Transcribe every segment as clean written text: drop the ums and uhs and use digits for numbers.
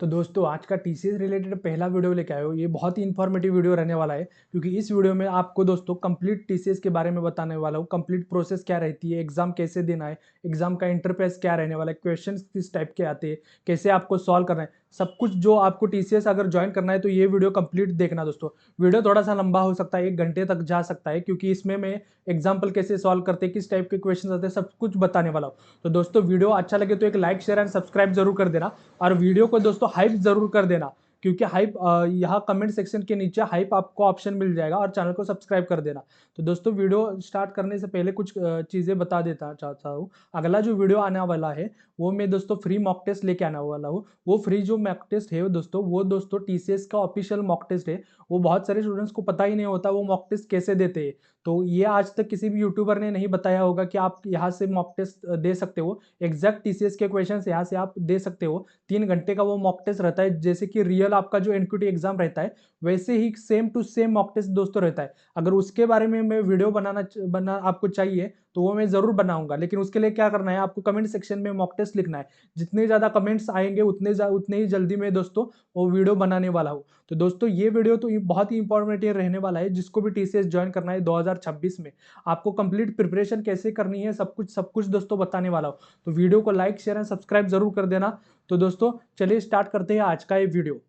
तो दोस्तों आज का टीसीएस रिलेटेड पहला वीडियो लेके आए हो। ये बहुत ही इन्फॉर्मेटिव वीडियो रहने वाला है क्योंकि इस वीडियो में आपको दोस्तों कंप्लीट टीसीएस के बारे में बताने वाला हूँ। कंप्लीट प्रोसेस क्या रहती है, एग्जाम कैसे देना है, एग्जाम का इंटरफेस क्या रहने वाला है, क्वेश्चंस किस टाइप के आते हैं, कैसे आपको सॉल्व करना है, सब कुछ जो आपको टीसीएस अगर ज्वाइन करना है तो ये वीडियो कंप्लीट देखना दोस्तों। वीडियो थोड़ा सा लंबा हो सकता है, 1 घंटे तक जा सकता है क्योंकि इसमें मैं एग्जाम्पल कैसे सॉल्व करते हैं, किस टाइप के क्वेश्चन आते हैं, सब कुछ बताने वाला हूँ। तो दोस्तों वीडियो अच्छा लगे तो एक लाइक शेयर एंड सब्सक्राइब जरूर कर देना और वीडियो को दोस्तों हाइप जरूर कर देना क्योंकि हाइप यहाँ कमेंट सेक्शन के नीचे हाइप आपको ऑप्शन मिल जाएगा और चैनल को सब्सक्राइब कर देना। तो दोस्तों वीडियो स्टार्ट करने से पहले कुछ चीज़ें बता देता चाहता हूँ। अगला जो वीडियो आने वाला है वो मैं दोस्तों फ्री मॉक टेस्ट लेके आने वाला हूँ। वो फ्री जो मॉक टेस्ट है वो दोस्तों टीसीएस का ऑफिशियल मॉक टेस्ट है। वो बहुत सारे स्टूडेंट्स को पता ही नहीं होता वो मॉक टेस्ट कैसे देते हैं। तो ये आज तक किसी भी यूट्यूबर ने नहीं बताया होगा कि आप यहाँ से मॉक टेस्ट दे सकते हो। एग्जैक्ट टीसीएस के क्वेश्चन यहाँ से आप दे सकते हो। 3 घंटे का वो मॉक टेस्ट रहता है, जैसे कि रियल आपका जो एनक्यूटी एग्जाम रहता है वैसे ही same to same mock test दोस्तों रहता है। अगर उसके बारे में मैं वीडियो बना आपको चाहिए तो वो मैं जरूर बनाऊंगा, लेकिन उसके लिए क्या करना है, आपको कमेंट सेक्शन में मॉक टेस्ट लिखना है। जितने ज्यादा कमेंट्स आएंगे उतने ही जल्दी मैं दोस्तों वो वीडियो बनाने वाला हूँ। तो दोस्तों ये वीडियो तो बहुत ही इंपॉर्टेंट रहने वाला है। जिसको भी टीसीएस ज्वाइन करना है 2026 में, आपको कंप्लीट प्रिपरेशन कैसे करनी है सब कुछ दोस्तों बताने वाला हूँ। तो वीडियो को लाइक शेयर एंड सब्सक्राइब जरूर कर देना। तो दोस्तों चलिए स्टार्ट करते हैं आज का ये वीडियो।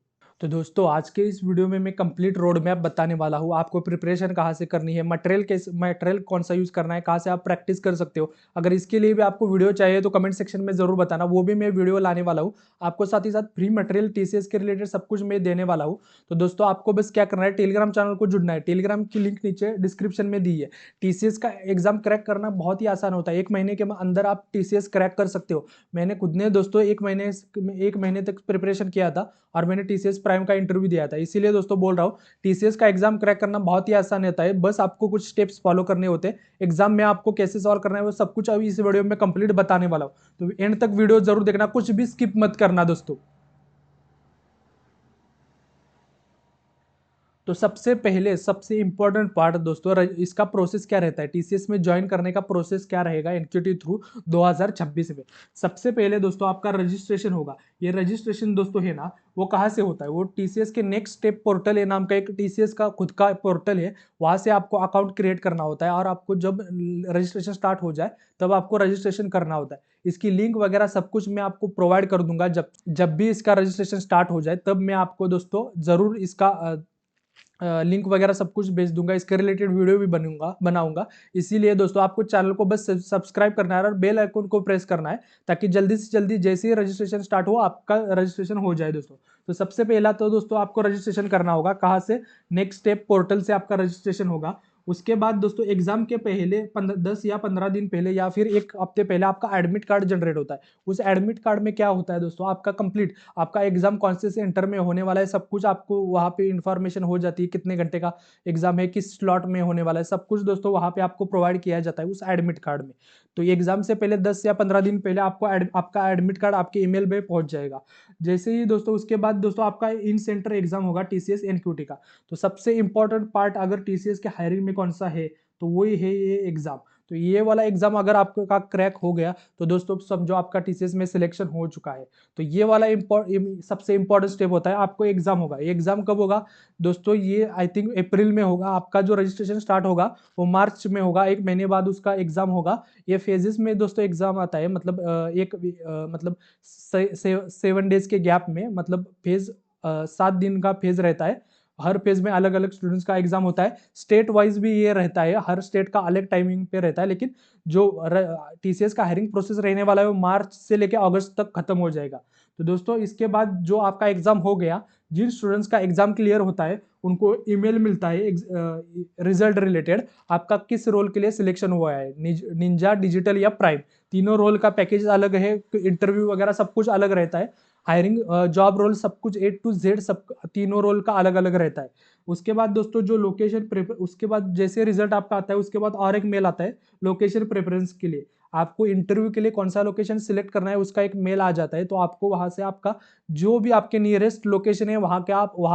तो दोस्तों आज के इस वीडियो में मैं कंप्लीट रोड मैप बताने वाला हूँ। आपको प्रिपरेशन कहाँ से करनी है, मटेरियल कौन सा यूज़ करना है, कहाँ से आप प्रैक्टिस कर सकते हो। अगर इसके लिए भी आपको वीडियो चाहिए तो कमेंट सेक्शन में ज़रूर बताना, वो भी मैं वीडियो लाने वाला हूँ। आपको साथ ही साथ फ्री मटेरियल टीसीएस के रिलेटेड सब कुछ मैं देने वाला हूँ। तो दोस्तों आपको बस क्या करना है, टेलीग्राम चैनल को जुड़ना है। टेलीग्राम की लिंक नीचे डिस्क्रिप्शन में दी है। टीसीएस का एग्जाम क्रैक करना बहुत ही आसान होता है। 1 महीने के अंदर आप टीसीएस क्रैक कर सकते हो। मैंने खुद ने दोस्तों 1 महीने तक प्रिपरेशन किया था और मैंने टीसीएस प्राइम का इंटरव्यू दिया था। इसीलिए दोस्तों बोल रहा हूँ टीसीएस का एग्जाम क्रैक करना बहुत ही आसान होता है। बस आपको कुछ स्टेप्स फॉलो करने होते हैं। एग्जाम में आपको कैसे सॉल्व करना है वो सब कुछ अभी इस वीडियो में कंप्लीट बताने वाला हूँ। तो एंड तक वीडियो जरूर देखना, कुछ भी स्किप मत करना दोस्तों। तो सबसे पहले सबसे इंपॉर्टेंट पार्ट दोस्तों, इसका प्रोसेस क्या रहता है, टीसीएस में ज्वाइन करने का प्रोसेस क्या रहेगा एनक्यूटी थ्रू 2026 में। सबसे पहले दोस्तों आपका रजिस्ट्रेशन होगा। ये रजिस्ट्रेशन दोस्तों है ना, वो कहाँ से होता है, वो टीसीएस के नेक्स्ट स्टेप पोर्टल है नाम का एक टीसीएस का खुद का पोर्टल है। वहां से आपको अकाउंट क्रिएट करना होता है और आपको जब रजिस्ट्रेशन स्टार्ट हो जाए तब आपको रजिस्ट्रेशन करना होता है। इसकी लिंक वगैरह सब कुछ मैं आपको प्रोवाइड कर दूंगा। जब जब भी इसका रजिस्ट्रेशन स्टार्ट हो जाए तब मैं आपको दोस्तों जरूर इसका लिंक वगैरह सब कुछ भेज दूंगा। इसके रिलेटेड वीडियो भी बनाऊंगा। इसीलिए दोस्तों आपको चैनल को बस सब्सक्राइब करना है और बेल आइकन को प्रेस करना है ताकि जल्दी से जल्दी जैसे ही रजिस्ट्रेशन स्टार्ट हो आपका रजिस्ट्रेशन हो जाए दोस्तों। तो सबसे पहला तो दोस्तों आपको रजिस्ट्रेशन करना होगा। कहाँ से, नेक्स्ट स्टेप पोर्टल से आपका रजिस्ट्रेशन होगा। उसके बाद दोस्तों एग्जाम के पहले 10 या 15 दिन पहले या फिर 1 हफ्ते पहले आपका एडमिट कार्ड जनरेट होता है। उस एडमिट कार्ड में क्या होता है दोस्तों, आपका कंप्लीट आपका एग्जाम कौन से सेंटर में होने वाला है सब कुछ आपको वहाँ पे इंफॉर्मेशन हो जाती है। कितने घंटे का एग्जाम है, किस स्लॉट में होने वाला है, सब कुछ दोस्तों वहाँ पे आपको प्रोवाइड किया जाता है उस एडमिट कार्ड में। तो एग्जाम से पहले 10 या 15 दिन पहले आपको आपका एडमिट कार्ड आपके ईमेल पे पहुंच जाएगा। जैसे ही दोस्तों उसके बाद दोस्तों आपका इन सेंटर एग्जाम होगा टीसीएस एनक्यूटी का। तो सबसे इंपॉर्टेंट पार्ट अगर टीसीएस के हायरिंग में कौन सा है तो वही है ये एग्जाम। तो ये वाला एग्जाम अगर आपका क्रैक हो गया तो दोस्तों समझो आपका टीसीएस में सिलेक्शन हो चुका है। तो ये वाला सबसे इंपॉर्टेंट स्टेप होता है। आपको एग्जाम होगा, ये एग्जाम कब होगा दोस्तों, ये आई थिंक अप्रैल में होगा। आपका जो रजिस्ट्रेशन स्टार्ट होगा वो मार्च में होगा, 1 महीने बाद उसका एग्जाम होगा। ये फेजेस में दोस्तों एग्जाम आता है, मतलब मतलब 7 डेज के गैप में, मतलब फेज 7 दिन का फेज रहता है। हर फेज में अलग अलग स्टूडेंट्स का एग्जाम होता है। स्टेट वाइज भी ये रहता है, हर स्टेट का अलग टाइमिंग पे रहता है। लेकिन जो टीसीएस का हायरिंग प्रोसेस रहने वाला है वो मार्च से लेकर अगस्त तक खत्म हो जाएगा। तो दोस्तों इसके बाद जो आपका एग्जाम हो गया, जिन स्टूडेंट्स का एग्जाम क्लियर होता है उनको ईमेल मिलता है रिजल्ट रिलेटेड, आपका किस रोल के लिए सिलेक्शन हुआ है, निंजा, डिजिटल या प्राइम। तीनों रोल का पैकेज अलग है, इंटरव्यू वगैरह सब कुछ अलग रहता है। हायरिंग जॉब रोल सब कुछ A to Z सब तीनों रोल का अलग अलग रहता है। उसके बाद दोस्तों जो उसके बाद जैसे रिजल्ट आपका आता है उसके बाद और एक मेल आता है लोकेशन प्रेफरेंस के लिए। आपको इंटरव्यू के लिए कौन सा लोकेशन सिलेक्ट करना है उसका एक मेल आ जाता है। तो आपको वहां से आपका जो भी आपके नियरेस्ट लोकेशन है वहां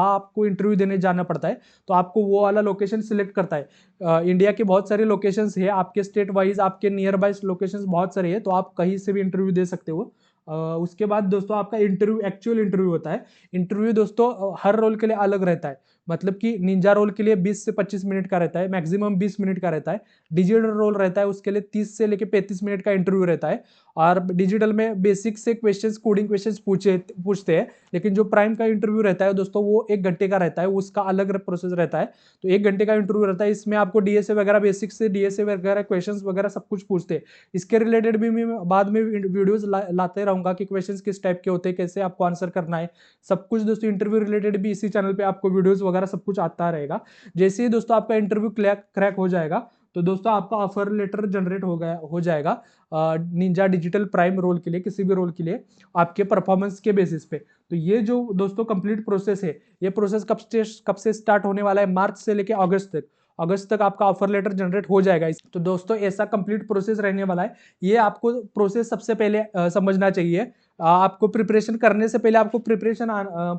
आपको इंटरव्यू देने जाना पड़ता है। तो आपको वो वाला लोकेशन सिलेक्ट करता है। इंडिया के बहुत सारे लोकेशंस है, आपके स्टेट वाइज आपके नियर बाय लोकेशंस बहुत सारे हैं, तो आप कहीं से भी इंटरव्यू दे सकते हो। उसके बाद दोस्तों आपका इंटरव्यू, एक्चुअल इंटरव्यू होता है। इंटरव्यू दोस्तों हर रोल के लिए अलग रहता है। मतलब कि निंजा रोल के लिए 20 से 25 मिनट का रहता है, मैक्सिमम 20 मिनट का रहता है। डिजिटल रोल रहता है उसके लिए 30 से लेके 35 मिनट का इंटरव्यू रहता है। और डिजिटल में बेसिक से क्वेश्चंस, कोडिंग क्वेश्चंस पूछते हैं। लेकिन जो प्राइम का इंटरव्यू रहता है दोस्तों वो 1 घंटे का रहता है, उसका अलग प्रोसेस रहता है। तो 1 घंटे का इंटरव्यू रहता है, इसमें आपको डीएसए वगैरह, बेसिक से डीएसए वगैरह क्वेश्चंस वगैरह सब कुछ पूछते हैं। इसके रिलेटेड भी मैं बाद में वीडियोस लाते रहूंगा कि क्वेश्चंस किस टाइप के होते हैं, कैसे आपको आंसर करना है, सब कुछ दोस्तों। इंटरव्यू रिलेटेड भी इसी चैनल पे आपको वीडियोस वगैरह सब कुछ आता रहेगा। जैसे ही दोस्तों आपका इंटरव्यू क्रैक हो जाएगा तो दोस्तों आपका ऑफर लेटर जनरेट हो जाएगा निंजा डिजिटल प्राइम रोल के लिए, किसी भी रोल के लिए आपके परफॉर्मेंस के बेसिस पे। तो ये जो दोस्तों कंप्लीट प्रोसेस है, ये प्रोसेस कब से स्टार्ट होने वाला है, मार्च से लेके अगस्त तक आपका ऑफर लेटर जनरेट हो जाएगा। तो दोस्तों ऐसा कंप्लीट प्रोसेस रहने वाला है। ये आपको प्रोसेस सबसे पहले समझना चाहिए। आपको प्रिपरेशन करने से पहले आपको प्रिपरेशन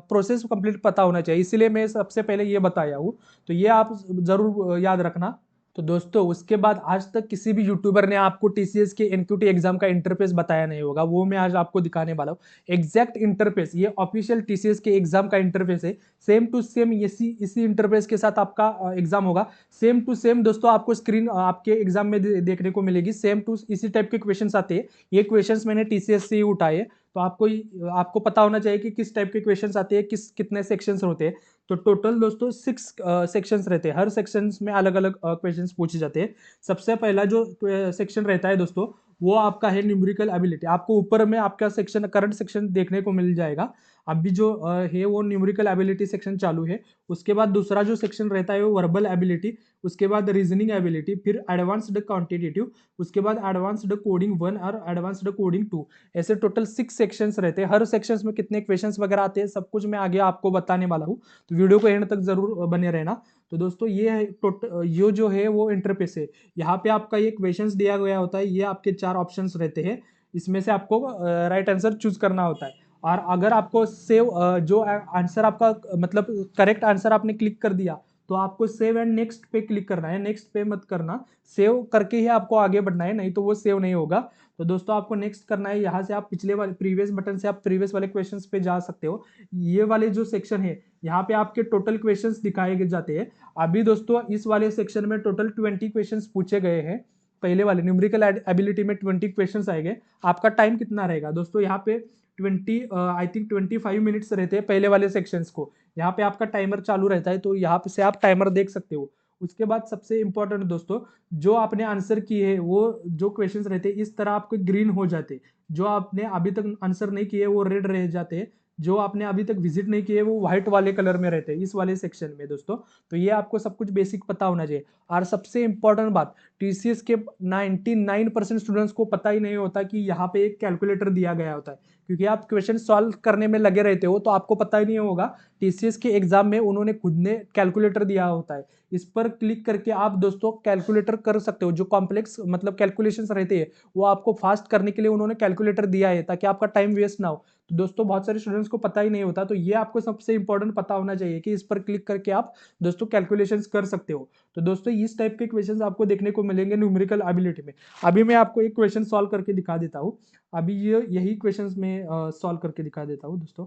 प्रोसेस कंप्लीट पता होना चाहिए, इसीलिए मैं सबसे पहले ये बताया हूँ। तो ये आप जरूर याद रखना। तो दोस्तों उसके बाद आज तक किसी भी यूट्यूबर ने आपको टीसीएस के एनक्यूटी एग्जाम का इंटरफेस बताया नहीं होगा, वो मैं आज आपको दिखाने वाला हूँ। एग्जैक्ट इंटरफेस, ये ऑफिशियल टीसीएस के एग्जाम का इंटरफेस है। सेम टू सेम इसी इंटरफेस के साथ आपका एग्जाम होगा। सेम टू सेम दोस्तों आपको स्क्रीन आपके एग्जाम में देखने को मिलेगी। सेम टू इसी टाइप के क्वेश्चंस आते हैं। ये क्वेश्चंस मैंने टीसीएस से ही उठाए। तो आपको पता होना चाहिए कि किस टाइप के क्वेश्चंस आते हैं, कितने सेक्शंस होते हैं। तो टोटल दोस्तों 6 सेक्शंस रहते हैं, हर सेक्शंस में अलग अलग क्वेश्चंस पूछे जाते हैं। सबसे पहला जो सेक्शन रहता है दोस्तों वो आपका है न्यूमेरिकल एबिलिटी। आपको ऊपर में आपका सेक्शन, करंट सेक्शन देखने को मिल जाएगा। अभी जो है वो न्यूमेरिकल एबिलिटी सेक्शन चालू है। उसके बाद दूसरा जो सेक्शन रहता है वो वर्बल एबिलिटी, उसके बाद रीजनिंग एबिलिटी, फिर एडवांस्ड क्वांटिटेटिव, उसके बाद एडवांस्ड कोडिंग 1 और एडवांस्ड कोडिंग 2। ऐसे टोटल 6 सेक्शंस रहते हैं। हर सेक्शंस में कितने क्वेश्चंस वगैरह आते हैं सब कुछ मैं आगे आपको बताने वाला हूँ। तो वीडियो को एंड तक जरूर बने रहना। तो दोस्तों ये है ये जो है वो इंटरफेस है। यहाँ पे आपका ये क्वेश्चंस दिया गया होता है, ये आपके 4 ऑप्शंस रहते हैं। इसमें से आपको राइट आंसर चूज करना होता है। और अगर आपको सेव जो आंसर आपका मतलब करेक्ट आंसर आपने क्लिक कर दिया तो आपको सेव एंड नेक्स्ट पे क्लिक करना है, नेक्स्ट पे मत करना। सेव करके ही आपको आगे बढ़ना है, नहीं तो वो सेव नहीं होगा। तो दोस्तों आपको नेक्स्ट करना है। यहाँ से आप पिछले वाले प्रीवियस बटन से आप प्रीवियस वाले क्वेश्चंस पे जा सकते हो। ये वाले जो सेक्शन है यहाँ पे आपके टोटल क्वेश्चंस दिखाए जाते हैं। अभी दोस्तों इस वाले सेक्शन में टोटल 20 क्वेश्चंस पूछे गए हैं। पहले वाले न्यूमेरिकल एबिलिटी में 20 क्वेश्चंस आएंगे। आपका टाइम कितना रहेगा दोस्तों, यहाँ पे 25 मिनट्स रहते हैं पहले वाले सेक्शंस को। यहाँ पे आपका टाइमर चालू रहता है, तो यहाँ पे से आप टाइमर देख सकते हो। उसके बाद सबसे इंपॉर्टेंट दोस्तों, जो आपने आंसर किए है वो जो क्वेश्चंस रहते हैं इस तरह आपके ग्रीन हो जाते, जो आपने अभी तक आंसर नहीं किए वो रेड रह जाते हैं, जो आपने अभी तक विजिट नहीं किए वो व्हाइट वाले कलर में रहते हैं इस वाले सेक्शन में दोस्तों। तो ये आपको सब कुछ बेसिक पता होना चाहिए। और सबसे इंपॉर्टेंट बात, टीसीएस के 99% स्टूडेंट्स को पता ही नहीं होता कि यहाँ पे एक कैलकुलेटर दिया गया होता है। क्योंकि आप क्वेश्चन सॉल्व करने में लगे रहते हो तो आपको पता ही नहीं होगा टीसीएस के एग्जाम में उन्होंने खुद ने कैलकुलेटर दिया होता है। इस पर क्लिक करके आप दोस्तों कैलकुलेटर कर सकते हो। जो कॉम्प्लेक्स मतलब कैलकुलेशंस रहते हैं वो आपको फास्ट करने के लिए उन्होंने कैलकुलेटर दिया है, ताकि आपका टाइम वेस्ट ना हो। तो दोस्तों बहुत सारे स्टूडेंट्स को पता ही नहीं होता, तो ये आपको सबसे इंपॉर्टेंट पता होना चाहिए कि इस पर क्लिक करके आप दोस्तों कैलकुलेशंस कर सकते हो। तो दोस्तों इस टाइप के क्वेश्चंस आपको देखने को मिलेंगे न्यूमेरिकल एबिलिटी में। अभी मैं आपको एक क्वेश्चन सॉल्व करके दिखा देता हूँ। अभी ये यही क्वेश्चंस में सॉल्व करके दिखा देता हूँ दोस्तों।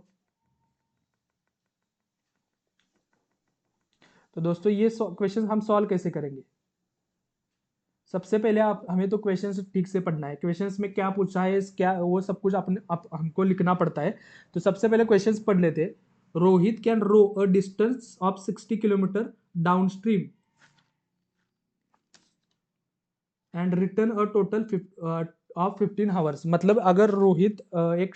तो दोस्तों ये क्वेश्चन हम सॉल्व कैसे करेंगे। सबसे पहले आप हमें तो क्वेश्चंस ठीक से पढ़ना है, क्वेश्चंस में क्या पूछा है क्या वो सब कुछ हमको लिखना पड़ता है। तो सबसे पहले क्वेश्चंस पढ़ लेते हैं। Rohit can row a distance of 60 kilometre downstream and return a total of 15 hours. मतलब अगर रोहित एक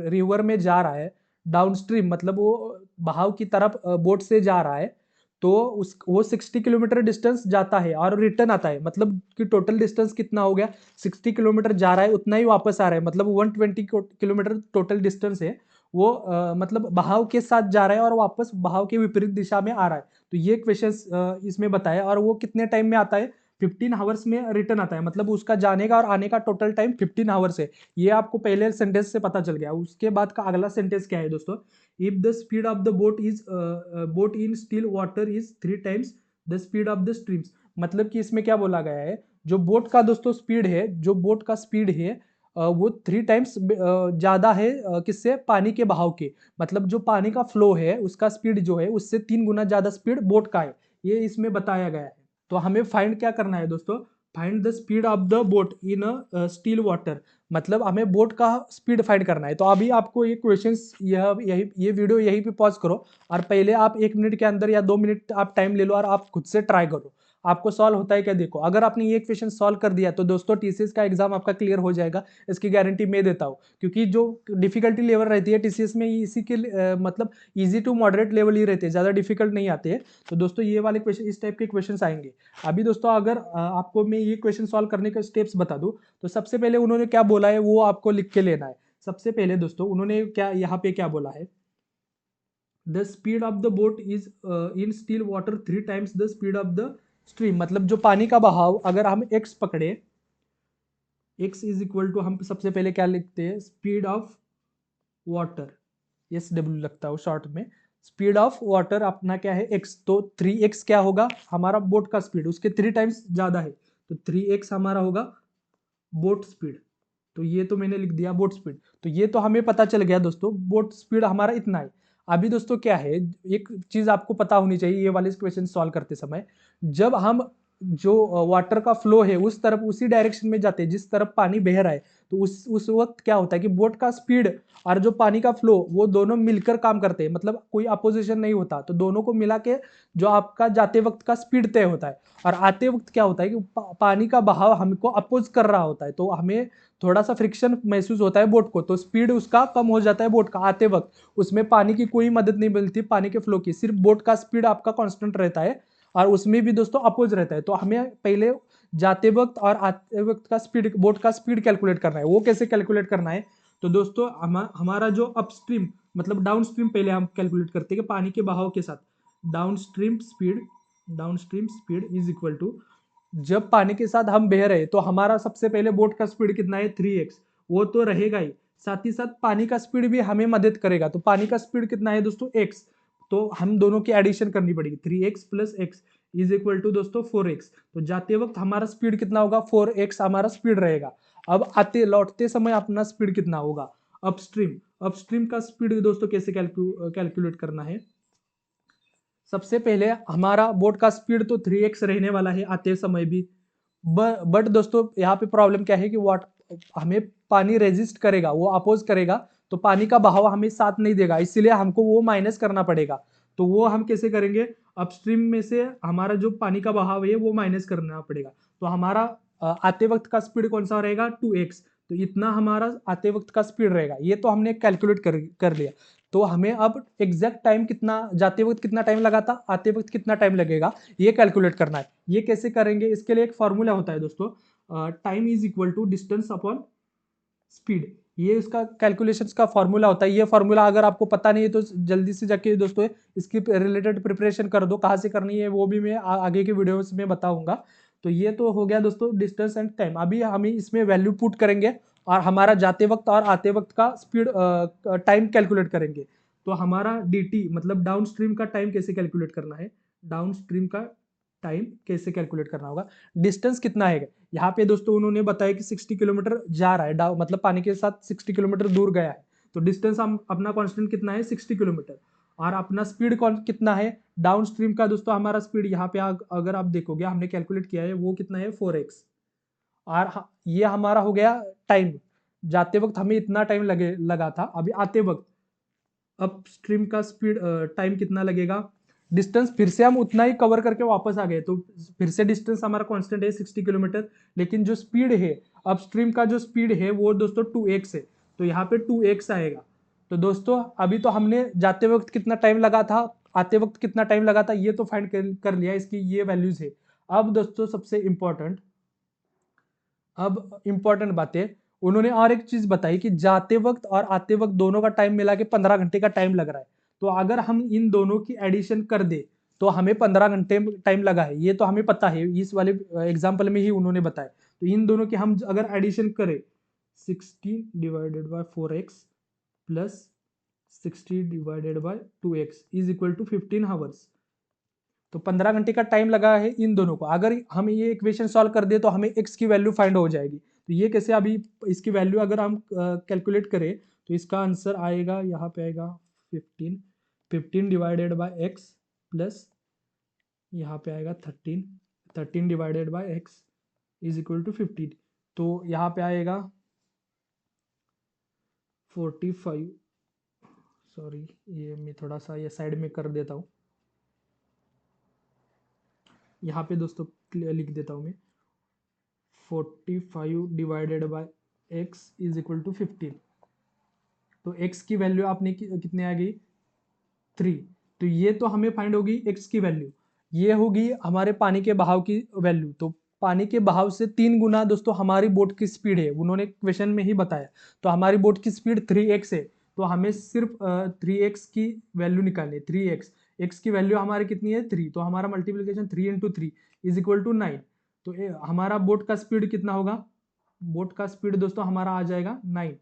रिवर में जा रहा है डाउन स्ट्रीम, मतलब वो बहाव की तरफ बोट से जा रहा है, तो उस वो 60 किलोमीटर डिस्टेंस जाता है और रिटर्न आता है। मतलब कि टोटल डिस्टेंस कितना हो गया, 60 किलोमीटर जा रहा है उतना ही वापस आ रहा है, मतलब 120 किलोमीटर टोटल डिस्टेंस है। वो मतलब बहाव के साथ जा रहा है और वापस बहाव के विपरीत दिशा में आ रहा है। तो ये क्वेश्चन इसमें बताया, और वो कितने टाइम में आता है, 15 आवर्स में रिटर्न आता है। मतलब उसका जाने का और आने का टोटल टाइम 15 आवर्स है। ये आपको पहले सेंटेंस से पता चल गया। उसके बाद का अगला सेंटेंस क्या है दोस्तों, if the speed of the boat in still water is 3 times the speed of the streams. मतलब कि इसमें क्या बोला गया है, जो बोट का दोस्तों स्पीड है, जो बोट का स्पीड है वो 3 टाइम्स ज़्यादा है किससे, पानी के बहाव के। मतलब जो पानी का फ्लो है उसका स्पीड जो है उससे 3 गुना ज़्यादा स्पीड बोट का है, ये इसमें बताया गया है। तो हमें फाइंड क्या करना है दोस्तों, find the speed of the boat in a still water. मतलब हमें बोट का स्पीड फाइंड करना है। तो अभी आपको ये क्वेश्चंस ये वीडियो यहीं पे पॉज करो और पहले आप 1 मिनट के अंदर या 2 मिनट आप टाइम ले लो और आप खुद से ट्राई करो, आपको सॉल्व होता है क्या देखो। अगर आपने ये क्वेश्चन सॉल्व कर दिया तो दोस्तों टीसीएस का एग्जाम आपका क्लियर हो जाएगा, इसकी गारंटी मैं देता हूँ। क्योंकि जो डिफिकल्टी लेवल रहती है टीसीएस में इसी के मतलब इजी टू मॉडरेट लेवल ही रहते हैं, ज़्यादा डिफिकल्ट नहीं आते हैं। तो दोस्तों ये वाले क्वेश्चन, इस टाइप के क्वेश्चन आएंगे। अभी दोस्तों अगर आपको मैं ये क्वेश्चन सॉल्व करने के स्टेप्स बता दूं, तो सबसे पहले उन्होंने क्या बोला है वो आपको लिख के लेना है। सबसे पहले दोस्तों उन्होंने क्या यहाँ पे क्या बोला है, the speed of the boat is in still water 3 times the speed of the stream. मतलब जो पानी का बहाव अगर हम x पकड़े, x इज इक्वल टू, हम सबसे पहले क्या लिखते हैं, speed of water, S W लगता है शॉर्ट में। स्पीड ऑफ वाटर अपना क्या है x, तो 3x क्या होगा हमारा बोट का स्पीड, उसके 3 टाइम्स ज्यादा है, तो 3x हमारा होगा बोट स्पीड। तो ये तो मैंने लिख दिया बोट स्पीड। तो ये तो हमें पता चल गया दोस्तों, बोट स्पीड हमारा इतना है। अभी दोस्तों क्या है, एक चीज आपको पता होनी चाहिए ये वाले क्वेश्चन सॉल्व करते समय, जब हम जो वाटर का फ्लो है उस तरफ उसी डायरेक्शन में जाते हैं जिस तरफ पानी बह रहा है, तो उस वक्त क्या होता है कि बोट का स्पीड और जो पानी का फ्लो वो दोनों मिलकर काम करते हैं, मतलब कोई अपोजिशन नहीं होता। तो दोनों को मिला के जो आपका जाते वक्त का स्पीड तय होता है, और आते वक्त क्या होता है कि पानी का बहाव हमको अपोज कर रहा होता है, तो हमें थोड़ा सा फ्रिक्शन महसूस होता है बोट को, तो स्पीड उसका कम हो जाता है बोट का आते वक्त। उसमें पानी की कोई मदद नहीं मिलती, पानी के फ्लो की, सिर्फ बोट का स्पीड आपका कांस्टेंट रहता है, और उसमें भी दोस्तों अपोज रहता है। तो हमें पहले जाते वक्त और आते वक्त का स्पीड, बोट का स्पीड कैलकुलेट करना है। वो कैसे कैलकुलेट करना है, तो दोस्तों हमारा जो अपस्ट्रीम मतलब डाउन स्ट्रीम पहले हम कैलकुलेट करते हैं कि पानी के बहाव के साथ downstream speed is equal to, जब पानी के साथ हम बह रहे तो हमारा सबसे पहले बोट का स्पीड कितना है 3x, वो तो रहेगा ही, साथ ही साथ पानी का स्पीड भी हमें मदद करेगा। तो पानी का स्पीड कितना है दोस्तों x, तो हम दोनों की एडिशन करनी पड़ेगी, 3x plus x is equal to दोस्तों 4x। तो जाते वक्त हमारा स्पीड कितना होगा, 4x हमारा स्पीड रहेगा। अब आते लौटते समय अपना स्पीड कितना होगा अपस्ट्रीम। अपस्ट्रीम का स्पीड दोस्तों कैसे कैलकुलेट करना है, सबसे पहले हमारा बोट का स्पीड तो 3x रहने वाला है आते समय भी, बट दोस्तों यहाँ पे प्रॉब्लम क्या है कि वाट हमें पानी रेजिस्ट करेगा, वो अपोज करेगा, तो पानी का बहाव हमें साथ नहीं देगा, इसलिए हमको वो माइनस करना पड़ेगा। तो वो हम कैसे करेंगे, अपस्ट्रीम में से हमारा जो पानी का बहाव है वो माइनस करना पड़ेगा। तो हमारा आते वक्त का स्पीड कौन सा रहेगा 2x, तो इतना हमारा आते वक्त का स्पीड रहेगा। ये तो हमने कैलकुलेट कर लिया। तो हमें अब एग्जैक्ट टाइम कितना, जाते वक्त कितना टाइम लगा था, आते वक्त कितना टाइम लगेगा, ये कैलकुलेट करना है। ये कैसे करेंगे, इसके लिए एक फॉर्मूला होता है दोस्तों, time is equal to distance upon speed. ये उसका कैलकुलेशंस का फॉर्मूला होता है। ये फॉर्मूला अगर आपको पता नहीं है तो जल्दी से जाके दोस्तों इसकी रिलेटेड प्रिपरेशन कर दो, कहाँ से करनी है वो भी मैं आगे के वीडियोस में बताऊंगा। तो ये तो हो गया दोस्तों डिस्टेंस एंड टाइम। अभी हम इसमें वैल्यू पुट करेंगे और हमारा जाते वक्त और आते वक्त का स्पीड टाइम कैलकुलेट करेंगे। तो हमारा dt मतलब डाउन स्ट्रीम का टाइम कैसे कैलकुलेट करना है, डाउन स्ट्रीम का टाइम कैसे कैलकुलेट करना होगा, डिस्टेंस कितना है यहाँ पे दोस्तों उन्होंने बताया कि 60 किलोमीटर जा रहा है, मतलब पानी के साथ 60 किलोमीटर दूर गया है, तो डिस्टेंस हम अपना कांस्टेंट कितना है 60 किलोमीटर, और अपना स्पीड कितना है डाउन स्ट्रीम का दोस्तों, हमारा स्पीड यहाँ पे अगर आप देखोगे हमने कैलकुलेट किया है वो कितना है 4x, और ये हमारा हो गया टाइम, जाते वक्त हमें इतना टाइम लगा था, अभी आते वक्त अप स्ट्रीम का स्पीड टाइम कितना लगेगा, डिस्टेंस फिर से हम उतना ही कवर करके वापस आ गए, तो फिर से डिस्टेंस हमारा कांस्टेंट है 60 किलोमीटर, लेकिन जो स्पीड है अपस्ट्रीम का जो स्पीड है वो दोस्तों 2x है, तो यहाँ पे 2x आएगा। तो दोस्तों अभी तो हमने जाते वक्त कितना टाइम लगा था, आते वक्त कितना टाइम लगा था, ये तो फाइंड कर लिया, इसकी ये वैल्यूज है। अब दोस्तों सबसे इंपॉर्टेंट, अब इंपॉर्टेंट बातें उन्होंने और एक चीज बताई कि जाते वक्त और आते वक्त दोनों का टाइम मिला के 15 घंटे का टाइम लग रहा है। तो अगर हम इन दोनों की एडिशन कर दे तो हमें 15 घंटे टाइम लगा है, ये तो हमें पता है, इस वाले एग्जाम्पल में ही उन्होंने बताया। तो इन दोनों की हम अगर एडिशन करें 60 divided by 4x plus 60 divided by 2x is equal to 15 hours, तो 15 घंटे का टाइम लगा है इन दोनों को। अगर हम ये इक्वेशन सॉल्व कर दे तो हमें x की वैल्यू फाइंड हो जाएगी। तो ये कैसे, अभी इसकी वैल्यू अगर हम कैलकुलेट करें तो इसका आंसर आएगा, यहाँ पे आएगा 15 डिवाइडेड बाय एक्स प्लस यहाँ पे आएगा 13 divided by x is equal to 15। तो यहाँ पे आएगा 45, सॉरी ये मैं थोड़ा सा ये साइड में कर देता हूँ, यहाँ पे दोस्तों लिख देता हूँ मैं 45 divided by x is equal to 15। तो x की वैल्यू आपने कितने आ गई 3। तो ये तो हमें फाइंड होगी x की वैल्यू, ये होगी हमारे पानी के बहाव की वैल्यू। तो पानी के बहाव से 3 गुना दोस्तों हमारी बोट की स्पीड है, उन्होंने क्वेश्चन में ही बताया। तो हमारी बोट की स्पीड 3x है, तो हमें सिर्फ 3x की वैल्यू निकालनी है। 3x, x की वैल्यू हमारी कितनी है 3, तो हमारा multiplication 3 into 3 is equal to 9। तो हमारा बोट का स्पीड कितना होगा, बोट का स्पीड दोस्तों हमारा आ जाएगा 9।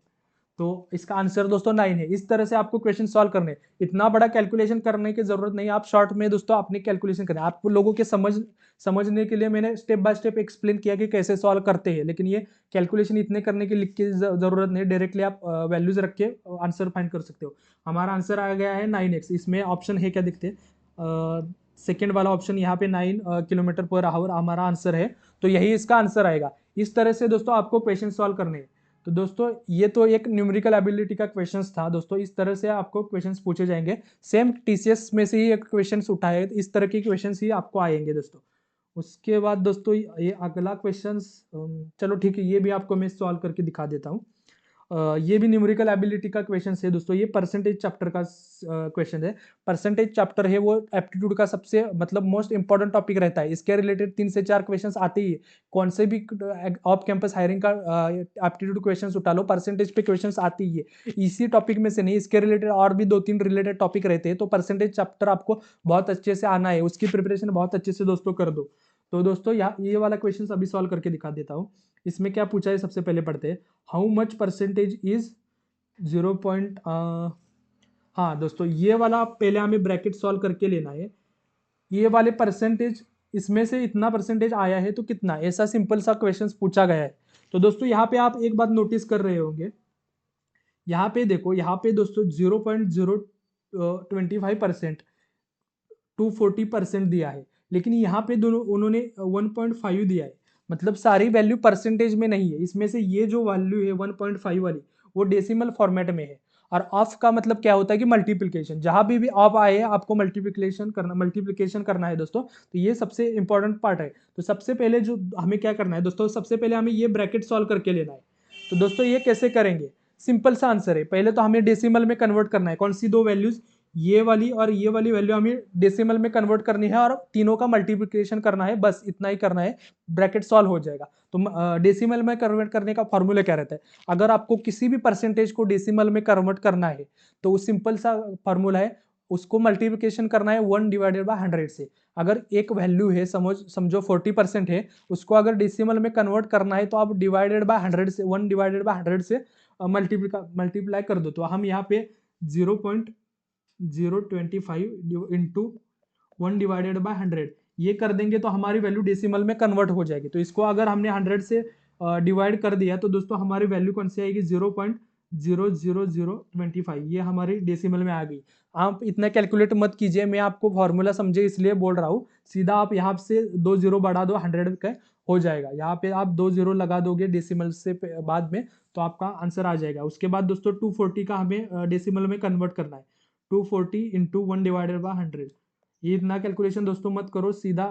तो इसका आंसर दोस्तों 9 है। इस तरह से आपको क्वेश्चन सॉल्व करने, इतना बड़ा कैलकुलेशन करने की जरूरत नहीं, आप शॉर्ट में दोस्तों अपनी कैलकुलेशन करें। आप लोगों के समझने के लिए मैंने स्टेप बाय स्टेप एक्सप्लेन किया कि कैसे सॉल्व करते हैं, लेकिन ये कैलकुलेशन इतने करने की लिख की जरूरत नहीं, डायरेक्टली आप वैल्यूज रख के आंसर फाइंड कर सकते हो। हमारा आंसर आ गया है 9x। इसमें ऑप्शन है क्या दिखते, सेकेंड वाला ऑप्शन यहाँ पे 9 किलोमीटर पर आवर हमारा आंसर है, तो यही इसका आंसर आएगा। इस तरह से दोस्तों आपको क्वेश्चन सॉल्व करने हैं। तो दोस्तों ये तो एक न्यूमेरिकल एबिलिटी का क्वेश्चंस था दोस्तों, इस तरह से आपको क्वेश्चंस पूछे जाएंगे। सेम टीसीएस में से ही एक क्वेश्चंस उठाए, इस तरह के क्वेश्चंस ही आपको आएंगे दोस्तों। उसके बाद दोस्तों ये अगला क्वेश्चंस, चलो ठीक है, ये भी आपको मैं सॉल्व करके दिखा देता हूँ। ये भी न्यूमेरिकल एबिलिटी का क्वेश्चन है दोस्तों, ये परसेंटेज चैप्टर का क्वेश्चन है। परसेंटेज चैप्टर है वो एप्टीट्यूड का सबसे मतलब मोस्ट इंपॉर्टेंट टॉपिक रहता है। इसके रिलेटेड 3 से 4 क्वेश्चंस आते ही है। कौन से भी ऑफ कैंपस हायरिंग का एप्टीट्यूड क्वेश्चंस उठा लो, परसेंटेज पे क्वेश्चंस आती ही है। इसी टॉपिक में से नहीं, इसके रिलेटेड और भी 2-3 रिलेटेड टॉपिक रहते हैं। तो परसेंटेज चैप्टर आपको बहुत अच्छे से आना है, उसकी प्रिपरेशन बहुत अच्छे से दोस्तों कर दो। तो दोस्तों ये वाला क्वेश्चन अभी सॉल्व करके दिखा देता हूँ। इसमें क्या पूछा है, सबसे पहले पढ़ते हैं। How much percentage is 0. हाँ दोस्तों, ये वाला पहले हमें ब्रैकेट सॉल्व करके लेना है। ये वाले परसेंटेज, इसमें से इतना परसेंटेज आया है तो कितना, ऐसा सिंपल सा क्वेश्चन पूछा गया है। तो दोस्तों यहाँ पे आप एक बात नोटिस कर रहे होंगे, यहाँ पे देखो, यहाँ पे दोस्तों 0.025% 240% दिया है, लेकिन यहाँ पे दोनों उन्होंने 1.5 दिया है। मतलब सारी वैल्यू परसेंटेज में नहीं है, इसमें से ये जो वैल्यू है 1.5 वाली वो डेसिमल फॉर्मेट में है। और ऑफ का मतलब क्या होता है कि मल्टीप्लिकेशन, जहां भी ऑफ आए आपको मल्टीप्लिकेशन करना है दोस्तों। तो ये सबसे इंपॉर्टेंट पार्ट है। तो सबसे पहले जो हमें क्या करना है दोस्तों, सबसे पहले हमें ये ब्रैकेट सॉल्व करके लेना है। तो दोस्तों ये कैसे करेंगे, सिंपल सा आंसर है। पहले तो हमें डेसिमल में कन्वर्ट करना है, कौन सी दो वैल्यूज, ये वाली और ये वाली वैल्यू हमें डेसिमल में कन्वर्ट करनी है और तीनों का मल्टीप्लिकेशन करना है, बस इतना ही करना है, ब्रैकेट सॉल्व हो जाएगा। तो डेसिमल में कन्वर्ट करने का फॉर्मूला क्या रहता है, अगर आपको किसी भी परसेंटेज को डेसिमल में कन्वर्ट करना है तो सिंपल सा फॉर्मूला है, उसको मल्टीप्लिकेशन करना है 1 डिवाइडेड बाय 100 से। अगर एक वैल्यू है, समझो 40% है, उसको अगर डेसिमल में कन्वर्ट करना है तो आप डिवाइडेड बाय 100 से, 1 डिवाइडेड बाय 100 से मल्टीप्लाई कर दो। तो हम यहाँ पे 0.025 इंटू 1 डिवाइडेड बाय 100 ये कर देंगे तो हमारी वैल्यू डेसिमल में कन्वर्ट हो जाएगी। तो इसको अगर हमने 100 से डिवाइड कर दिया तो दोस्तों हमारी वैल्यू कौन सी आएगी, 0.00025, ये हमारी डेसिमल में आ गई। आप इतना कैलकुलेट मत कीजिए, मैं आपको फॉर्मूला समझे इसलिए बोल रहा हूँ। सीधा आप यहाँ से 2 जीरो बढ़ा दो, 100 का हो जाएगा। यहाँ पे आप 2 जीरो लगा दोगे डेसिमल से बाद में, तो आपका आंसर आ जाएगा। उसके बाद दोस्तों 240 का हमें डेसिमल में कन्वर्ट करना है, 240 इंटू 1 डिवाइडेड बाय 100। ये इतना कैलकुलेशन दोस्तों मत करो, सीधा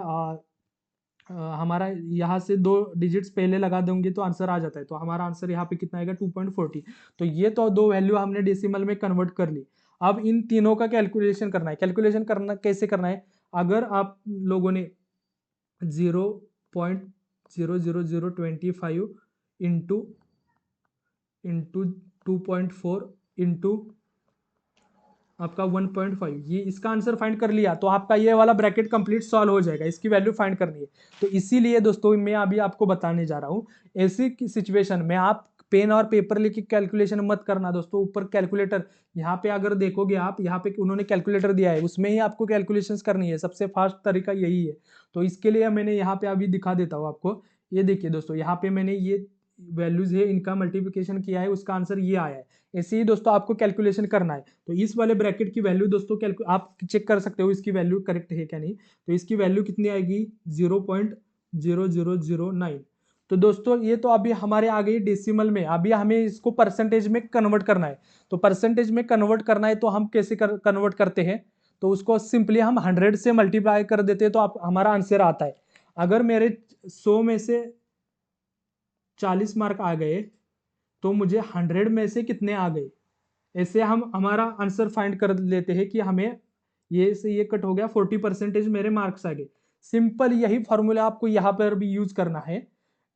हमारा यहाँ से 2 डिजिट्स पहले लगा देंगे तो आंसर आ जाता है। तो हमारा आंसर यहाँ पे कितना आएगा 2.40। तो ये तो 2 वैल्यू हमने डेसिमल में कन्वर्ट कर ली। अब इन तीनों का कैलकुलेशन करना है। कैलकुलेशन करना कैसे करना है, अगर आप लोगों ने 0.00025 इंटू 2.4 इंटू आपका 1.5, ये इसका आंसर फाइंड कर लिया तो आपका ये वाला ब्रैकेट कंप्लीट सॉल्व हो जाएगा। इसकी वैल्यू फाइंड करनी है। तो इसीलिए दोस्तों मैं अभी आपको बताने जा रहा हूँ, ऐसी सिचुएशन में आप पेन और पेपर लेके कैलकुलेशन मत करना दोस्तों। ऊपर कैलकुलेटर, यहाँ पे अगर देखोगे आप, यहाँ पे उन्होंने कैलकुलेटर दिया है, उसमें ही आपको कैलकुलेशंस करनी है। सबसे फास्ट तरीका यही है। तो इसके लिए मैंने यहाँ पे अभी दिखा देता हूँ आपको। ये देखिए दोस्तों, यहाँ पे मैंने वैल्यूज है इनका मल्टीप्लिकेशन किया है, उसका आंसर ये आया है। ऐसे ही दोस्तों आपको कैलकुलेशन करना है। तो इस वाले ब्रैकेट की वैल्यू दोस्तों आप चेक कर सकते हो इसकी वैल्यू करेक्ट है क्या नहीं। तो इसकी वैल्यू कितनी आएगी, 0.0009। तो दोस्तों ये तो अभी हमारे आ गई डेसिमल में, अभी हमें इसको परसेंटेज में कन्वर्ट करना है। तो परसेंटेज में कन्वर्ट करना है तो हम कैसे कन्वर्ट करते हैं, तो उसको सिंपली हम 100 से मल्टीप्लाई कर देते हैं तो हमारा आंसर आता है। अगर मेरे 100 में से 40 मार्क आ गए तो मुझे 100 में से कितने आ गए, ऐसे हम हमारा आंसर फाइंड कर लेते हैं कि हमें ये से ये कट हो गया, 40% मेरे मार्क्स आ गए। सिंपल यही फॉर्मूला आपको यहाँ पर भी यूज करना है।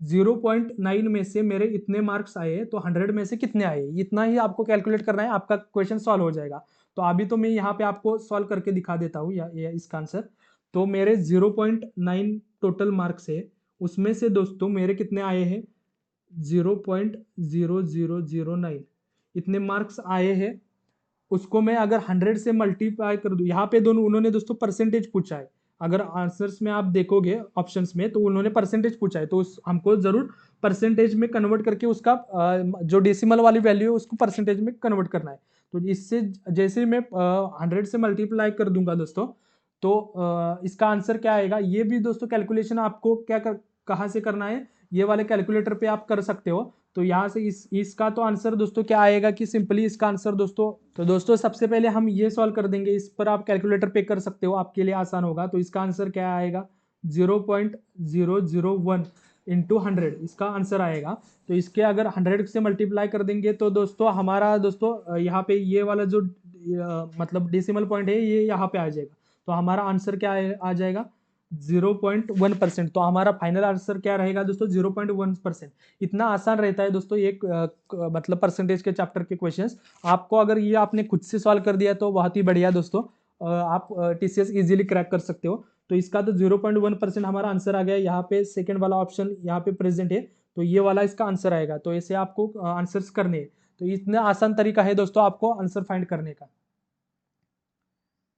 0.9 में से मेरे इतने मार्क्स आए तो 100 में से कितने आए, इतना ही आपको कैलकुलेट करना है, आपका क्वेश्चन सॉल्व हो जाएगा। तो अभी तो मैं यहाँ पे आपको सॉल्व करके दिखा देता हूँ या इसका आंसर। तो मेरे 0.9 टोटल मार्क्स है, उसमें से दोस्तों मेरे कितने आए हैं, 0.0009 इतने मार्क्स आए हैं। उसको मैं अगर 100 से मल्टीप्लाई कर दूं, यहाँ पे दोनों उन्होंने दोस्तों परसेंटेज पूछा है। अगर आंसर्स में आप देखोगे ऑप्शंस में तो उन्होंने परसेंटेज पूछा है, तो हमको जरूर परसेंटेज में कन्वर्ट करके उसका जो डेसिमल वाली वैल्यू है उसको परसेंटेज में कन्वर्ट करना है। तो इससे जैसे मैं 100 से मल्टीप्लाई कर दूंगा दोस्तों, तो इसका आंसर क्या आएगा, ये भी दोस्तों कैलकुलेशन आपको कहाँ से करना है, ये वाले कैलकुलेटर पे आप कर सकते हो। तो यहाँ से इसका तो आंसर दोस्तों क्या आएगा कि सिंपली इसका आंसर दोस्तों, तो दोस्तों सबसे पहले हम ये सॉल्व कर देंगे, इस पर आप कैलकुलेटर पे कर सकते हो, आपके लिए आसान होगा। तो इसका आंसर क्या आएगा, 0.001 इंटू 100 इसका आंसर आएगा। तो इसके अगर 100 से मल्टीप्लाई कर देंगे तो दोस्तों हमारा दोस्तों यहाँ पे ये वाला जो मतलब डेसिमल पॉइंट है ये यहाँ पे आ जाएगा। तो हमारा आंसर क्या आ जाएगा, 0.1%। तो हमारा फाइनल आंसर क्या रहेगा दोस्तों, 0.1%। इतना आसान रहता है दोस्तों ये मतलब परसेंटेज के चैप्टर के क्वेश्चंस। आपको अगर ये आपने खुद से सॉल्व कर दिया तो बहुत ही बढ़िया दोस्तों, आप टीसीएस इजीली क्रैक कर सकते हो। तो इसका तो 0.1% हमारा आंसर आ गया। यहाँ पे सेकंड वाला ऑप्शन यहाँ पे प्रेजेंट है, तो ये वाला इसका आंसर आएगा। तो ऐसे आपको आंसर्स करने हैं। तो इतना आसान तरीका है दोस्तों आपको आंसर फाइंड करने का।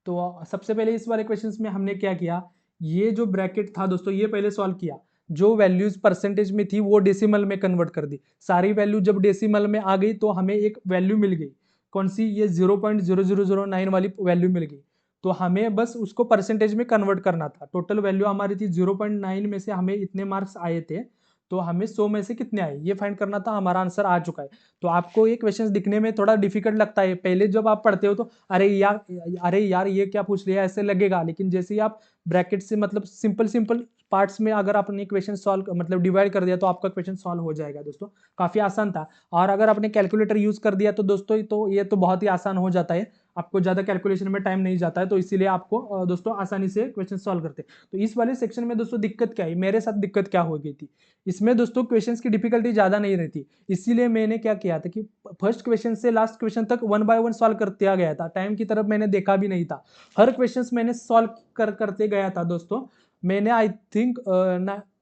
तो सबसे पहले इस वाले क्वेश्चंस में हमने क्या किया, ये जो ब्रैकेट था दोस्तों ये पहले सॉल्व किया, जो वैल्यूज परसेंटेज में थी वो डेसिमल में कन्वर्ट कर दी। सारी वैल्यू जब डेसिमल में आ गई तो हमें एक वैल्यू मिल गई, कौन सी, ये 0.0009 वाली वैल्यू मिल गई। तो हमें बस उसको परसेंटेज में कन्वर्ट करना था। टोटल वैल्यू हमारी थी 0.9 में से हमें इतने मार्क्स आए थे, तो हमें 100 में से कितने आए ये फाइंड करना था। हमारा आंसर आ चुका है। तो आपको ये क्वेश्चंस दिखने में थोड़ा डिफिकल्ट लगता है, पहले जब आप पढ़ते हो तो अरे यार ये क्या पूछ लिया ऐसे लगेगा, लेकिन जैसे ही आप ब्रैकेट से मतलब सिंपल सिंपल पार्ट्स में अगर आपने क्वेश्चन सॉल्व मतलब डिवाइड कर दिया तो आपका क्वेश्चन सॉल्व हो जाएगा दोस्तों। काफी आसान था। और अगर आपने कैलकुलेटर यूज कर दिया तो दोस्तों तो ये तो बहुत ही आसान हो जाता है, आपको ज्यादा कैलकुलेशन में टाइम नहीं जाता है। तो इसीलिए आपको दोस्तों आसानी से क्वेश्चन सॉल्व करते हैं। तो इस वाले सेक्शन में दोस्तों दिक्कत क्या है, मेरे साथ दिक्कत क्या हो गई थी, इसमें दोस्तों क्वेश्चंस की डिफिकल्टी ज्यादा नहीं रहती। इसीलिए मैंने क्या किया था कि फर्स्ट क्वेश्चन से लास्ट क्वेश्चन तक 1 बाय 1 सॉल्व करते आ गया था, टाइम की तरफ मैंने देखा भी नहीं था, हर क्वेश्चंस मैंने सॉल्व करते गया था दोस्तों। मैंने आई थिंक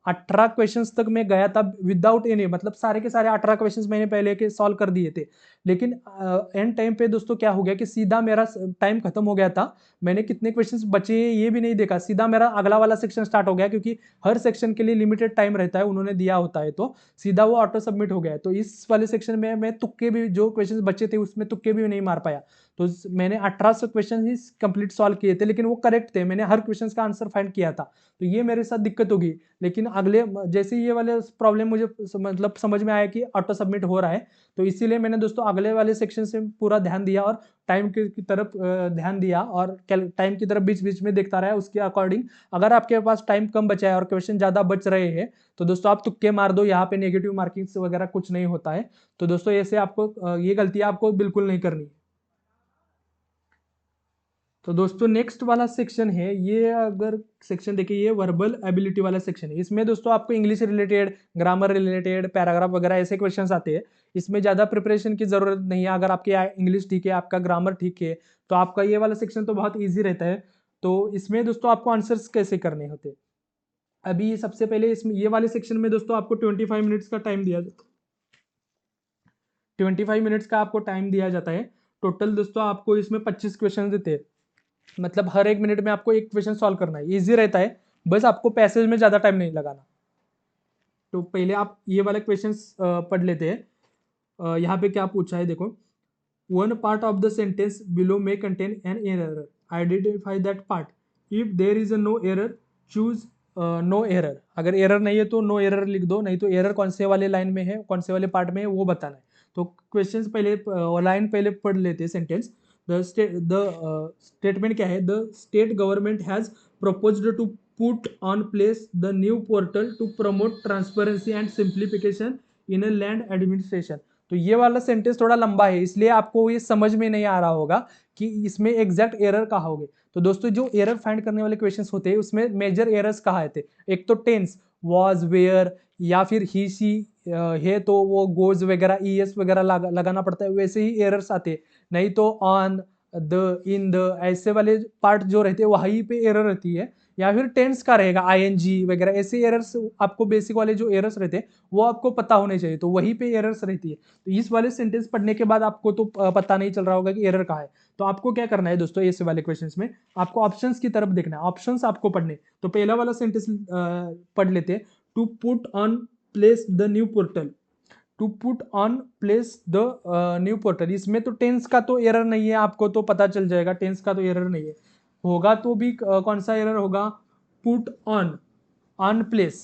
18 क्वेश्चंस तक मैं गया था विदाउट एनी, मतलब सारे के सारे 18 क्वेश्चंस मैंने पहले के सॉल्व कर दिए थे। लेकिन एंड टाइम पे दोस्तों क्या हो गया कि सीधा मेरा टाइम खत्म हो गया था, मैंने कितने क्वेश्चंस बचे ये भी नहीं देखा, सीधा मेरा अगला वाला सेक्शन स्टार्ट हो गया, क्योंकि हर सेक्शन के लिए लिमिटेड टाइम रहता है, उन्होंने दिया होता है, तो सीधा वो ऑटो सबमिट हो गया। तो इस वाले सेक्शन में मैं तुक्के भी, जो क्वेश्चंस बचे थे उसमें तुक्के भी नहीं मार पाया। तो मैंने 1800 क्वेश्चन ही कंप्लीट सॉल्व किए थे, लेकिन वो करेक्ट थे, मैंने हर क्वेश्चन का आंसर फाइंड किया था। तो ये मेरे साथ दिक्कत होगी। लेकिन अगले जैसे ये वाले प्रॉब्लम मुझे मतलब समझ में आया कि ऑटो सबमिट हो रहा है, तो इसीलिए मैंने दोस्तों अगले वाले सेक्शन से पूरा ध्यान दिया और टाइम की तरफ ध्यान दिया और टाइम की तरफ बीच बीच में देखता रहा। उसके अकॉर्डिंग अगर आपके पास टाइम कम बचा है और क्वेश्चन ज्यादा बच रहे हैं तो दोस्तों आप तुक्के मार दो, यहाँ पे नेगेटिव मार्किंग वगैरह कुछ नहीं होता है। तो दोस्तों ऐसे आपको ये गलती आपको बिल्कुल नहीं करनी। तो दोस्तों नेक्स्ट वाला सेक्शन है, ये अगर सेक्शन देखिए ये वर्बल एबिलिटी वाला सेक्शन है। इसमें दोस्तों आपको English related, grammar related, paragraph वगैरह ऐसे क्वेश्चंस आते हैं। इसमें ज़्यादा प्रिपरेशन की ज़रूरत नहीं है, अगर आपके इंग्लिश ठीक है, आपका ग्रामर ठीक है, तो आपका ये वाला सेक्शन तो बहुत ईजी रहता है। तो इसमें दोस्तों आपको आंसर्स कैसे करने होते हैं, अभी सबसे पहले इसमें ये वाले सेक्शन में दोस्तों आपको 25 मिनट्स का टाइम दिया जाता है। 25 मिनट्स का आपको टाइम दिया जाता है। टोटल दोस्तों आपको इसमें 25 क्वेश्चन देते हैं, मतलब हर एक मिनट में आपको एक क्वेश्चन सॉल्व करना है, इजी रहता है, बस आपको पैसेज में ज़्यादा टाइम नहीं लगाना। तो पहले आप ये वाले क्वेश्चंस पढ़ लेते हैं। यहाँ पे क्या पूछा है देखो, one part of the sentence below may contain an error, identify that part, if there is a no error choose no error. अगर एरर नहीं है तो नो एरर लिख दो, नहीं तो एरर कौन से वाले लाइन में है, कौन से वाले पार्ट में है वो बताना है। तो क्वेश्चन पहले लाइन पहले पढ़ लेते हैं सेंटेंस। द स्टेटमेंट क्या है, the state government has proposed to put on place the new portal to promote transparency and simplification in a land administration। तो ये वाला सेंटेंस थोड़ा लंबा है, इसलिए आपको ये समझ में नहीं आ रहा होगा कि इसमें एग्जैक्ट एरर कहाँ होंगे। तो दोस्तों जो एरर फाइंड करने वाले क्वेश्चंस होते हैं उसमें मेजर एरर्स कहाँ आए थे, एक तो टेंस, वॉज, वेयर, या फिर ही सी है तो वो गोज वगैरह ईएस वगैरह लगाना पड़ता है, वैसे ही एरर्स आते हैं। नहीं तो ऑन, द, इन द, ऐसे वाले पार्ट जो रहते हैं वहीं पे एरर रहती है। या फिर टेंस का रहेगा आईएनजी वगैरह, ऐसे एरर्स आपको बेसिक वाले जो एरर्स रहते हैं वो आपको पता होने चाहिए, तो वहीं पे एरर्स रहती है। तो इस वाले सेंटेंस पढ़ने के बाद आपको तो पता नहीं चल रहा होगा कि एरर कहाँ है। तो आपको क्या करना है दोस्तों, ऐसे वाले क्वेश्चंस में आपको ऑप्शंस की तरफ देखना है, ऑप्शंस आपको पढ़ने। तो पहला वाला सेंटेंस पढ़ लेते हैं, to put on place the new portal, to put on place the new portal. इसमें तो टेंस का तो एरर नहीं है, आपको तो पता चल जाएगा टेंस का तो एरर नहीं है। होगा तो भी कौन सा एरर होगा, पुट ऑन, ऑन प्लेस,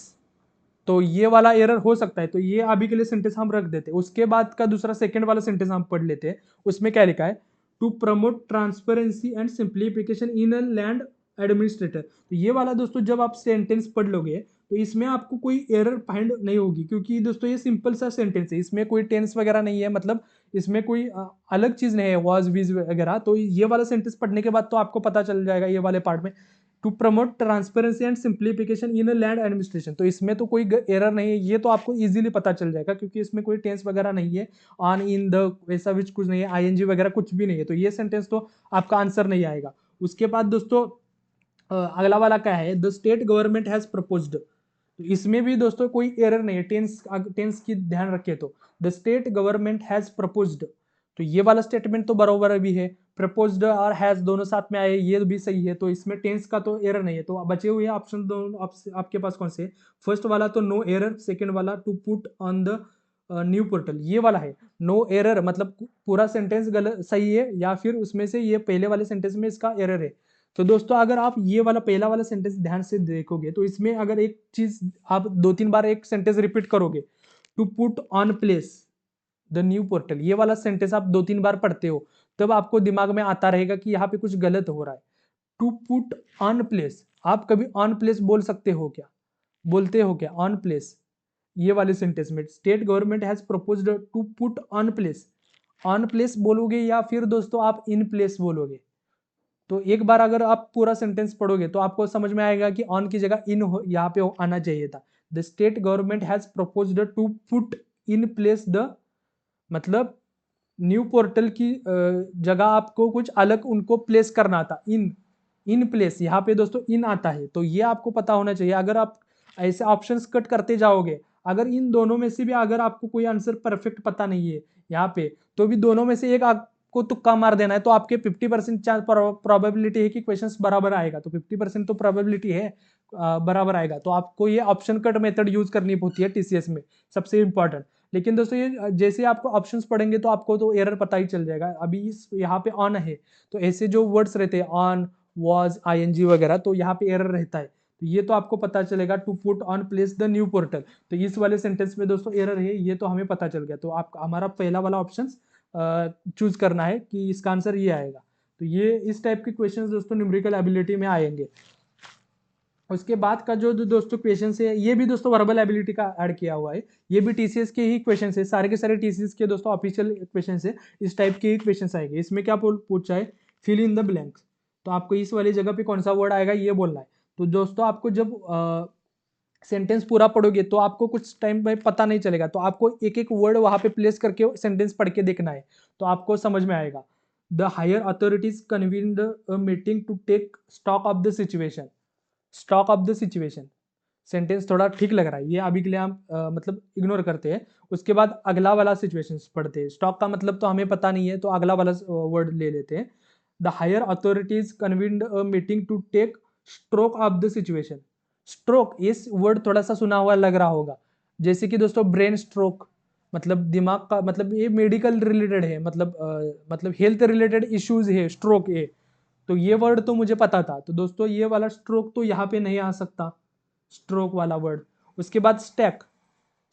तो ये वाला एरर हो सकता है। तो ये अभी के लिए सेंटेंस हम रख देते हैं। उसके बाद का दूसरा सेकंड वाला सेंटेंस हम पढ़ लेते हैं। उसमें क्या लिखा है, to promote transparency and simplification in a land administrator. तो ये वाला दोस्तों जब आप सेंटेंस पढ़ लोगे तो इसमें आपको कोई एरर फाइंड नहीं होगी, क्योंकि दोस्तों ये सिंपल सा सेंटेंस है, इसमें कोई टेंस वगैरह नहीं है, मतलब इसमें कोई अलग चीज नहीं है वॉज वीज वगैरह। तो ये वाला सेंटेंस पढ़ने के बाद तो आपको पता चल जाएगा ये वाले पार्ट में, to promote transparency and simplification in a land administration. तो इसमें तो कोई एरर नहीं है, ये तो आपको इजीली पता चल जाएगा, क्योंकि इसमें कोई टेंस वगैरह नहीं है, ऑन, इन, द, वैसा विच कुछ नहीं है, आईएनजी वगैरह कुछ भी नहीं है, तो ये सेंटेंस तो आपका आंसर नहीं आएगा। उसके बाद दोस्तों अगला वाला क्या है, the state government has proposed. तो इसमें भी दोस्तों कोई एरर नहीं है, टेंस टेंस की ध्यान रखिए। तो the state government has proposed, तो ये वाला स्टेटमेंट तो बराबर भी है, प्रपोज्ड और हैज दोनों साथ में आए ये भी सही है, तो इसमें टेंस का तो एरर नहीं है। तो बचे हुए ऑप्शन दोनों आपके पास कौन से, फर्स्ट वाला तो नो एरर, सेकंड वाला to put on the new portal, ये वाला है नो एरर, मतलब पूरा सेंटेंस गलत सही है, या फिर उसमें से ये पहले वाले सेंटेंस में इसका एरर है। तो दोस्तों अगर आप ये वाला पहला वाला सेंटेंस ध्यान से देखोगे तो इसमें अगर एक चीज आप दो तीन बार एक सेंटेंस रिपीट करोगे, to put on place the new portal, ये वाला सेंटेंस आप दो तीन बार पढ़ते हो तब आपको दिमाग में आता रहेगा कि यहाँ पे कुछ गलत हो रहा है। टू पुट ऑन प्लेस, आप कभी ऑन प्लेस बोल सकते हो क्या, बोलते हो क्या ऑन प्लेस, ये वाले सेंटेंस में state government has proposed to put on place, on place बोलोगे या फिर दोस्तों आप इन प्लेस बोलोगे। तो एक बार अगर आप पूरा सेंटेंस पढ़ोगे तो आपको समझ में आएगा कि ऑन की जगह इन यहाँ पे आना चाहिए था। The state government has proposed to put in place the, मतलब न्यू पोर्टल की जगह आपको कुछ अलग उनको प्लेस करना था, इन प्लेस, यहाँ पे दोस्तों इन आता है, तो ये आपको पता होना चाहिए। अगर आप ऐसे ऑप्शंस कट करते जाओगे, अगर इन दोनों में से भी अगर आपको कोई आंसर परफेक्ट पता नहीं है यहाँ पे, तो भी दोनों में से एक आपको तुक्का मार देना है, तो आपके 50% चांस प्रोबेबिलिटी है कि क्वेश्चन बराबर आएगा, तो 50% तो प्रोबेबिलिटी है बराबर आएगा। तो आपको ये ऑप्शन कट मेथड यूज करनी होती है टीसीएस में, सबसे इंपॉर्टेंट। लेकिन दोस्तों ये जैसे आपको ऑप्शंस पढ़ेंगे तो आपको तो एरर पता ही चल जाएगा। अभी इस यहाँ पे ऑन है, तो ऐसे जो वर्ड्स रहते हैं ऑन, वॉज, आईएनजी वगैरह, तो यहाँ पे एरर रहता है, तो ये तो आपको पता चलेगा, to put on place the new portal, तो इस वाले सेंटेंस में दोस्तों एरर है, ये तो हमें पता चल गया। तो आप हमारा पहला वाला ऑप्शन चूज करना है कि इसका आंसर ये आएगा। तो ये इस टाइप के क्वेश्चंस दोस्तों न्यूमेरिकल एबिलिटी में आएंगे। उसके बाद का जो दोस्तों क्वेश्चन है ये भी दोस्तों वर्बल एबिलिटी का ऐड किया हुआ है, ये भी टीसीएस के ही क्वेश्चन है, सारे के सारे टीसीएस के दोस्तों ऑफिशियल क्वेश्चन है, इस टाइप के ही क्वेश्चन आएंगे। इसमें क्या पूछा है, फिल इन द ब्लैंक्स, तो आपको इस वाली जगह पे कौन सा वर्ड आएगा ये बोलना है। तो दोस्तों आपको जब सेंटेंस पूरा पढ़ोगे तो आपको कुछ टाइम में पता नहीं चलेगा, तो आपको एक एक वर्ड वहां पे प्लेस करके सेंटेंस पढ़ के देखना है, तो आपको समझ में आएगा। The higher authorities convened a meeting to take stock of the situation, stock of the situation, sentence थोड़ा ठीक लग रहा है, ये अभी के लिए हम मतलब इग्नोर करते हैं। उसके बाद अगला वाला सिचुएशन पढ़ते हैं, स्टॉक का मतलब तो हमें पता नहीं है, तो अगला वाला वर्ड ले लेते हैं। The higher authorities convened a meeting to take stroke of the situation, stroke, इस वर्ड थोड़ा सा सुना हुआ लग रहा होगा, जैसे कि दोस्तों ब्रेन स्ट्रोक, मतलब दिमाग का, मतलब ये मेडिकल रिलेटेड है, मतलब हेल्थ रिलेटेड इश्यूज है स्ट्रोक है, तो ये वर्ड तो मुझे पता था। तो दोस्तों ये वाला स्ट्रोक तो यहाँ पे नहीं आ सकता, स्ट्रोक वाला वर्ड। उसके बाद स्टैक।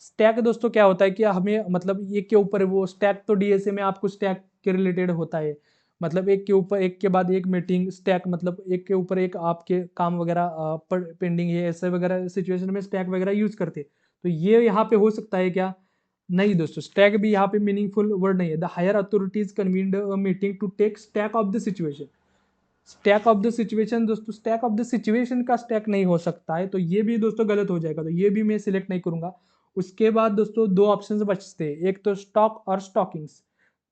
स्टैक दोस्तों क्या होता है कि हमें मतलब एक के ऊपर वो स्टैक, तो डीएसए में आपको स्टैक के रिलेटेड होता है, मतलब एक के ऊपर एक के बाद एक मीटिंग, स्टैक मतलब एक के ऊपर एक आपके काम वगैरह पेंडिंग है, ऐसे वगैरह सिचुएशन में स्टैक वगैरह यूज करते हैं। तो ये यहाँ पे हो सकता है क्या? नहीं दोस्तों, स्टैक भी यहाँ पे मीनिंगफुल वर्ड नहीं है। The higher authorities convened a meeting to take stack of the situation. Stack of the situation दोस्तों, स्टैक ऑफ द सिचुएशन का स्टैक नहीं हो सकता है, तो ये भी दोस्तों गलत हो जाएगा, तो ये भी मैं सिलेक्ट नहीं करूंगा। उसके बाद दोस्तों दो ऑप्शन बचते हैं, एक तो स्टॉक और स्टॉकिंग्स।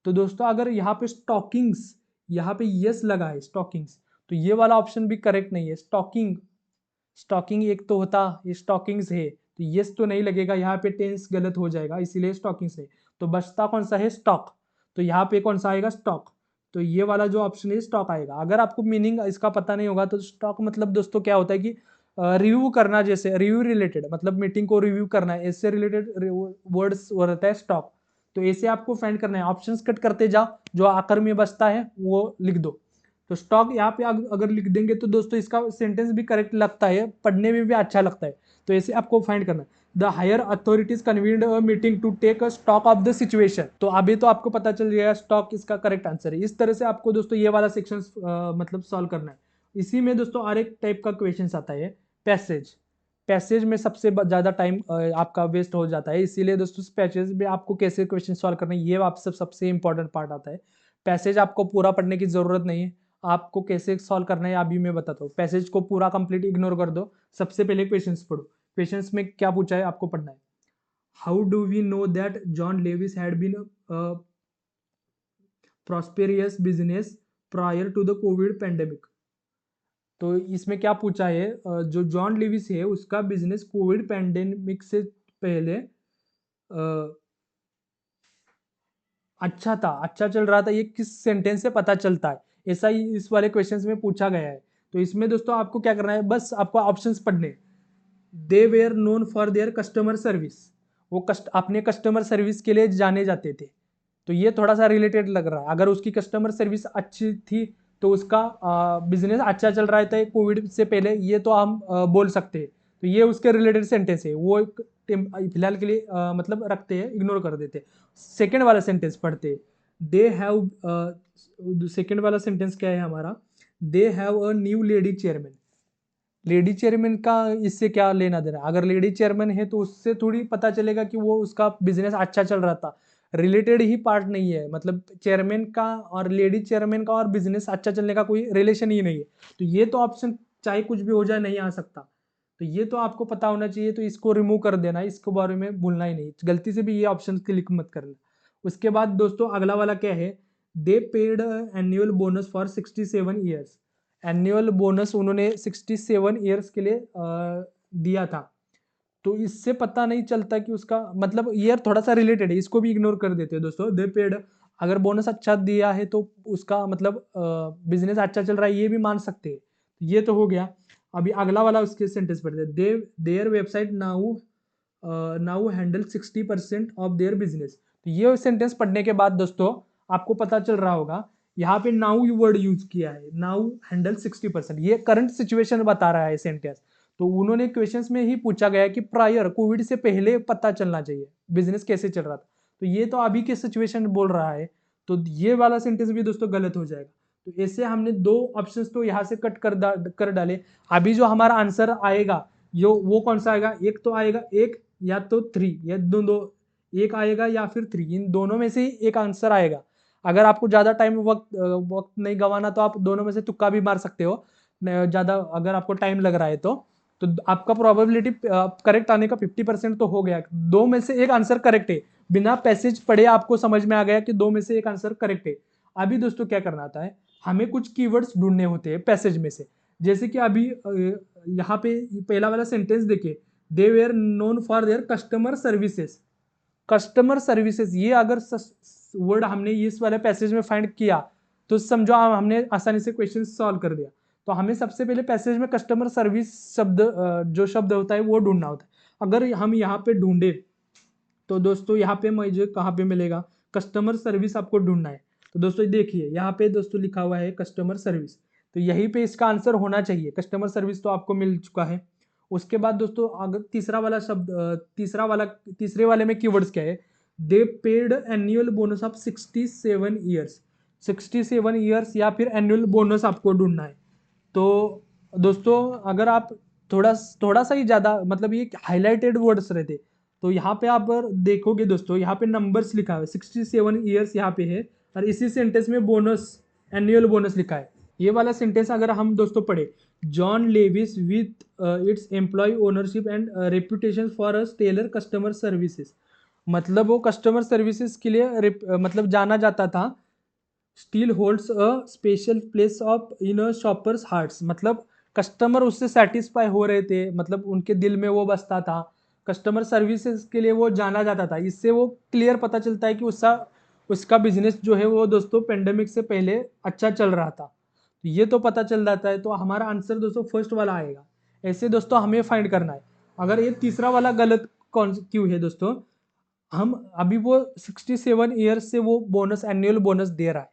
तो दोस्तों अगर यहाँ पे स्टॉकिंग्स, यहाँ पे यस लगा है स्टॉकिंग्स, तो ये वाला ऑप्शन भी करेक्ट नहीं है। स्टॉकिंग, स्टॉकिंग एक तो होता, ये स्टॉकिंग्स है, तो यस तो नहीं लगेगा, यहाँ पे टेंस गलत हो जाएगा, इसीलिए स्टॉकिंग्स है। तो बचता कौन सा है? स्टॉक। तो यहाँ पे कौन सा आएगा? स्टॉक। तो ये वाला जो ऑप्शन है स्टॉक आएगा। अगर आपको मीनिंग इसका पता नहीं होगा तो स्टॉक मतलब दोस्तों क्या होता है कि रिव्यू करना, जैसे रिव्यू रिलेटेड, मतलब मीटिंग को रिव्यू करना है, इससे रिलेटेड वर्ड्स रहता है स्टॉक। तो ऐसे आपको फाइंड करना है, ऑप्शंस कट करते जाओ, जो आखिर में बचता है वो लिख दो। तो स्टॉक यहाँ पे अगर लिख देंगे तो दोस्तों इसका सेंटेंस भी करेक्ट लगता है, पढ़ने में भी अच्छा लगता है। तो ऐसे आपको फाइंड करना है, the higher authorities convened a meeting to take a stock of the situation. तो अभी तो आपको पता चल गया स्टॉक इसका करेक्ट आंसर है। इस तरह से आपको दोस्तों ये वाला सेक्शन मतलब सॉल्व करना है। इसी में दोस्तों और एक टाइप का क्वेश्चन आता है पैसेज। पैसेज में सबसे ज्यादा टाइम आपका वेस्ट हो जाता है, इसीलिए दोस्तों पैसेज में आपको कैसे क्वेश्चन सॉल्व करना है ये आपसे सबसे इंपॉर्टेंट पार्ट आता है। पैसेज आपको पूरा पढ़ने की जरूरत नहीं है, आपको कैसे सॉल्व करना है अभी मैं बताता हूँ। पैसेज को पूरा कंप्लीट इग्नोर कर दो, सबसे पहले क्वेश्चंस पढ़ो। क्वेश्चंस में क्या पूछा है आपको पढ़ना है। How do we know that John Lewis had been prosperous business prior to the Covid pandemic. तो इसमें क्या पूछा है, जो जॉन लेविस है उसका बिजनेस कोविड पेंडेमिक से पहले अच्छा था, अच्छा चल रहा था, ये किस सेंटेंस से पता चलता है, ऐसा ही इस वाले क्वेश्चंस में पूछा गया है। तो इसमें दोस्तों आपको क्या करना है, बस आपको ऑप्शंस पढ़ने। They were known for their customer service, वो अपने कस्टमर सर्विस के लिए जाने जाते थे। तो ये थोड़ा सा रिलेटेड लग रहा है, अगर उसकी कस्टमर सर्विस अच्छी थी तो उसका बिजनेस अच्छा चल रहा था कोविड से पहले, ये तो हम बोल सकते हैं। तो ये उसके रिलेटेड सेंटेंस है, वो फिलहाल के लिए मतलब रखते हैं, इग्नोर कर देते हैं। सेकेंड वाला सेंटेंस पढ़ते हैं। दे हैव, सेकेंड वाला सेंटेंस क्या है हमारा, they have a new lady chairman. Lady chairman का इससे क्या लेना देना, अगर लेडी चेयरमैन है तो उससे थोड़ी पता चलेगा कि वो उसका बिजनेस अच्छा चल रहा था, रिलेटेड ही पार्ट नहीं है, मतलब चेयरमैन का और लेडी चेयरमैन का और बिजनेस अच्छा चलने का कोई रिलेशन ही नहीं है। तो ये तो ऑप्शन चाहे कुछ भी हो जाए नहीं आ सकता, तो ये तो आपको पता होना चाहिए, तो इसको रिमूव कर देना, इसके बारे में भूलना ही नहीं, गलती से भी ये ऑप्शन क्लिक मत करना। उसके बाद दोस्तों अगला वाला क्या है, दे paid annual bonus for 67 years. Annual bonus उन्होंने 67 ईयर्स के लिए दिया था। तो इससे पता नहीं चलता कि उसका मतलब ईयर थोड़ा सा रिलेटेड है, इसको भी इग्नोर कर देते हैं दोस्तों। दे पेड, अगर बोनस अच्छा दिया है तो उसका मतलब बिजनेस अच्छा चल रहा है, ये भी मान सकते हैं। ये तो हो गया। अभी अगला वाला उसके सेंटेंस पढ़ते हैं। They their website now now handle 60% of their business. तो ये सेंटेंस पढ़ने के बाद दोस्तों आपको पता चल रहा होगा, यहाँ पे नाउ वर्ड यूज किया है, नाउ हैंडल 60%, ये करंट सिचुएशन बता रहा है सेंटेंस। तो उन्होंने क्वेश्चंस में ही पूछा गया कि प्रायर कोविड से पहले पता चलना चाहिए बिजनेस कैसे चल रहा था, तो ये तो अभी के सिचुएशन बोल रहा है, तो ये वाला सेंटेंस भी दोस्तों गलत हो जाएगा। तो ऐसे हमने दो ऑप्शंस तो यहाँ से कट कर डाले। अभी जो हमारा आंसर आएगा जो वो कौन सा आएगा, एक तो आएगा एक या तो थ्री, या दो, एक आएगा या फिर थ्री, इन दोनों में से ही एक आंसर आएगा। अगर आपको ज्यादा टाइम वक्त नहीं गंवाना तो आप दोनों में से तुक्का भी मार सकते हो, ज्यादा अगर आपको टाइम लग रहा है तो आपका प्रोबेबिलिटी करेक्ट आने का 50% तो हो गया, दो में से एक आंसर करेक्ट है, बिना पैसेज पढ़े आपको समझ में आ गया कि दो में से एक आंसर करेक्ट है। अभी दोस्तों क्या करना आता है, हमें कुछ कीवर्ड्स ढूंढने होते हैं पैसेज में से। जैसे कि अभी यहाँ पे पहला वाला सेंटेंस देखिए, they were known for their customer services. Customer services, ये अगर वर्ड हमने इस वाले पैसेज में फाइंड किया तो समझो हमने आसानी से क्वेश्चन सॉल्व कर दिया। तो हमें सबसे पहले पैसेज में कस्टमर सर्विस शब्द जो शब्द होता है वो ढूंढना होता है। अगर हम यहाँ पे ढूंढे तो दोस्तों यहाँ पे मुझे कहाँ पे मिलेगा, कस्टमर सर्विस आपको ढूंढना है। तो दोस्तों देखिए यहाँ पे दोस्तों लिखा हुआ है कस्टमर सर्विस, तो यहीं पे इसका आंसर होना चाहिए। कस्टमर सर्विस तो आपको मिल चुका है। उसके बाद दोस्तों अगर तीसरा वाला शब्द तीसरे वाले में कीवर्ड्स क्या है, दे paid annual bonus of 67 years, 67 years या फिर एनुअल बोनस आपको ढूंढना है। तो दोस्तों अगर आप थोड़ा थोड़ा सा ही ज़्यादा मतलब ये हाईलाइटेड वर्ड्स रहते, तो यहाँ पे आप देखोगे दोस्तों यहाँ पे नंबर्स लिखा है 67 ईयर्स यहाँ पे है, और इसी सेंटेंस में बोनस एनुअल बोनस लिखा है। ये वाला सेंटेंस अगर हम दोस्तों पढ़े, John Lewis with its employ ownership and reputation for a tailor customer services, मतलब वो कस्टमर सर्विसेज के लिए मतलब जाना जाता था। Still holds a special place of in a shoppers hearts, मतलब कस्टमर उससे सेटिस्फाई हो रहे थे, मतलब उनके दिल में वो बसता था। कस्टमर सर्विसेज के लिए वो जाना जाता था। इससे वो क्लियर पता चलता है कि उसका बिजनेस जो है वो दोस्तों पेंडेमिक से पहले अच्छा चल रहा था। तो ये तो पता चल जाता है, तो हमारा आंसर दोस्तों फर्स्ट वाला आएगा। ऐसे दोस्तों हमें फाइंड करना है। अगर ये तीसरा वाला गलत कौन क्यों है दोस्तों, हम अभी वो 67 ईयर्स से वो बोनस एनुअल बोनस दे रहा है,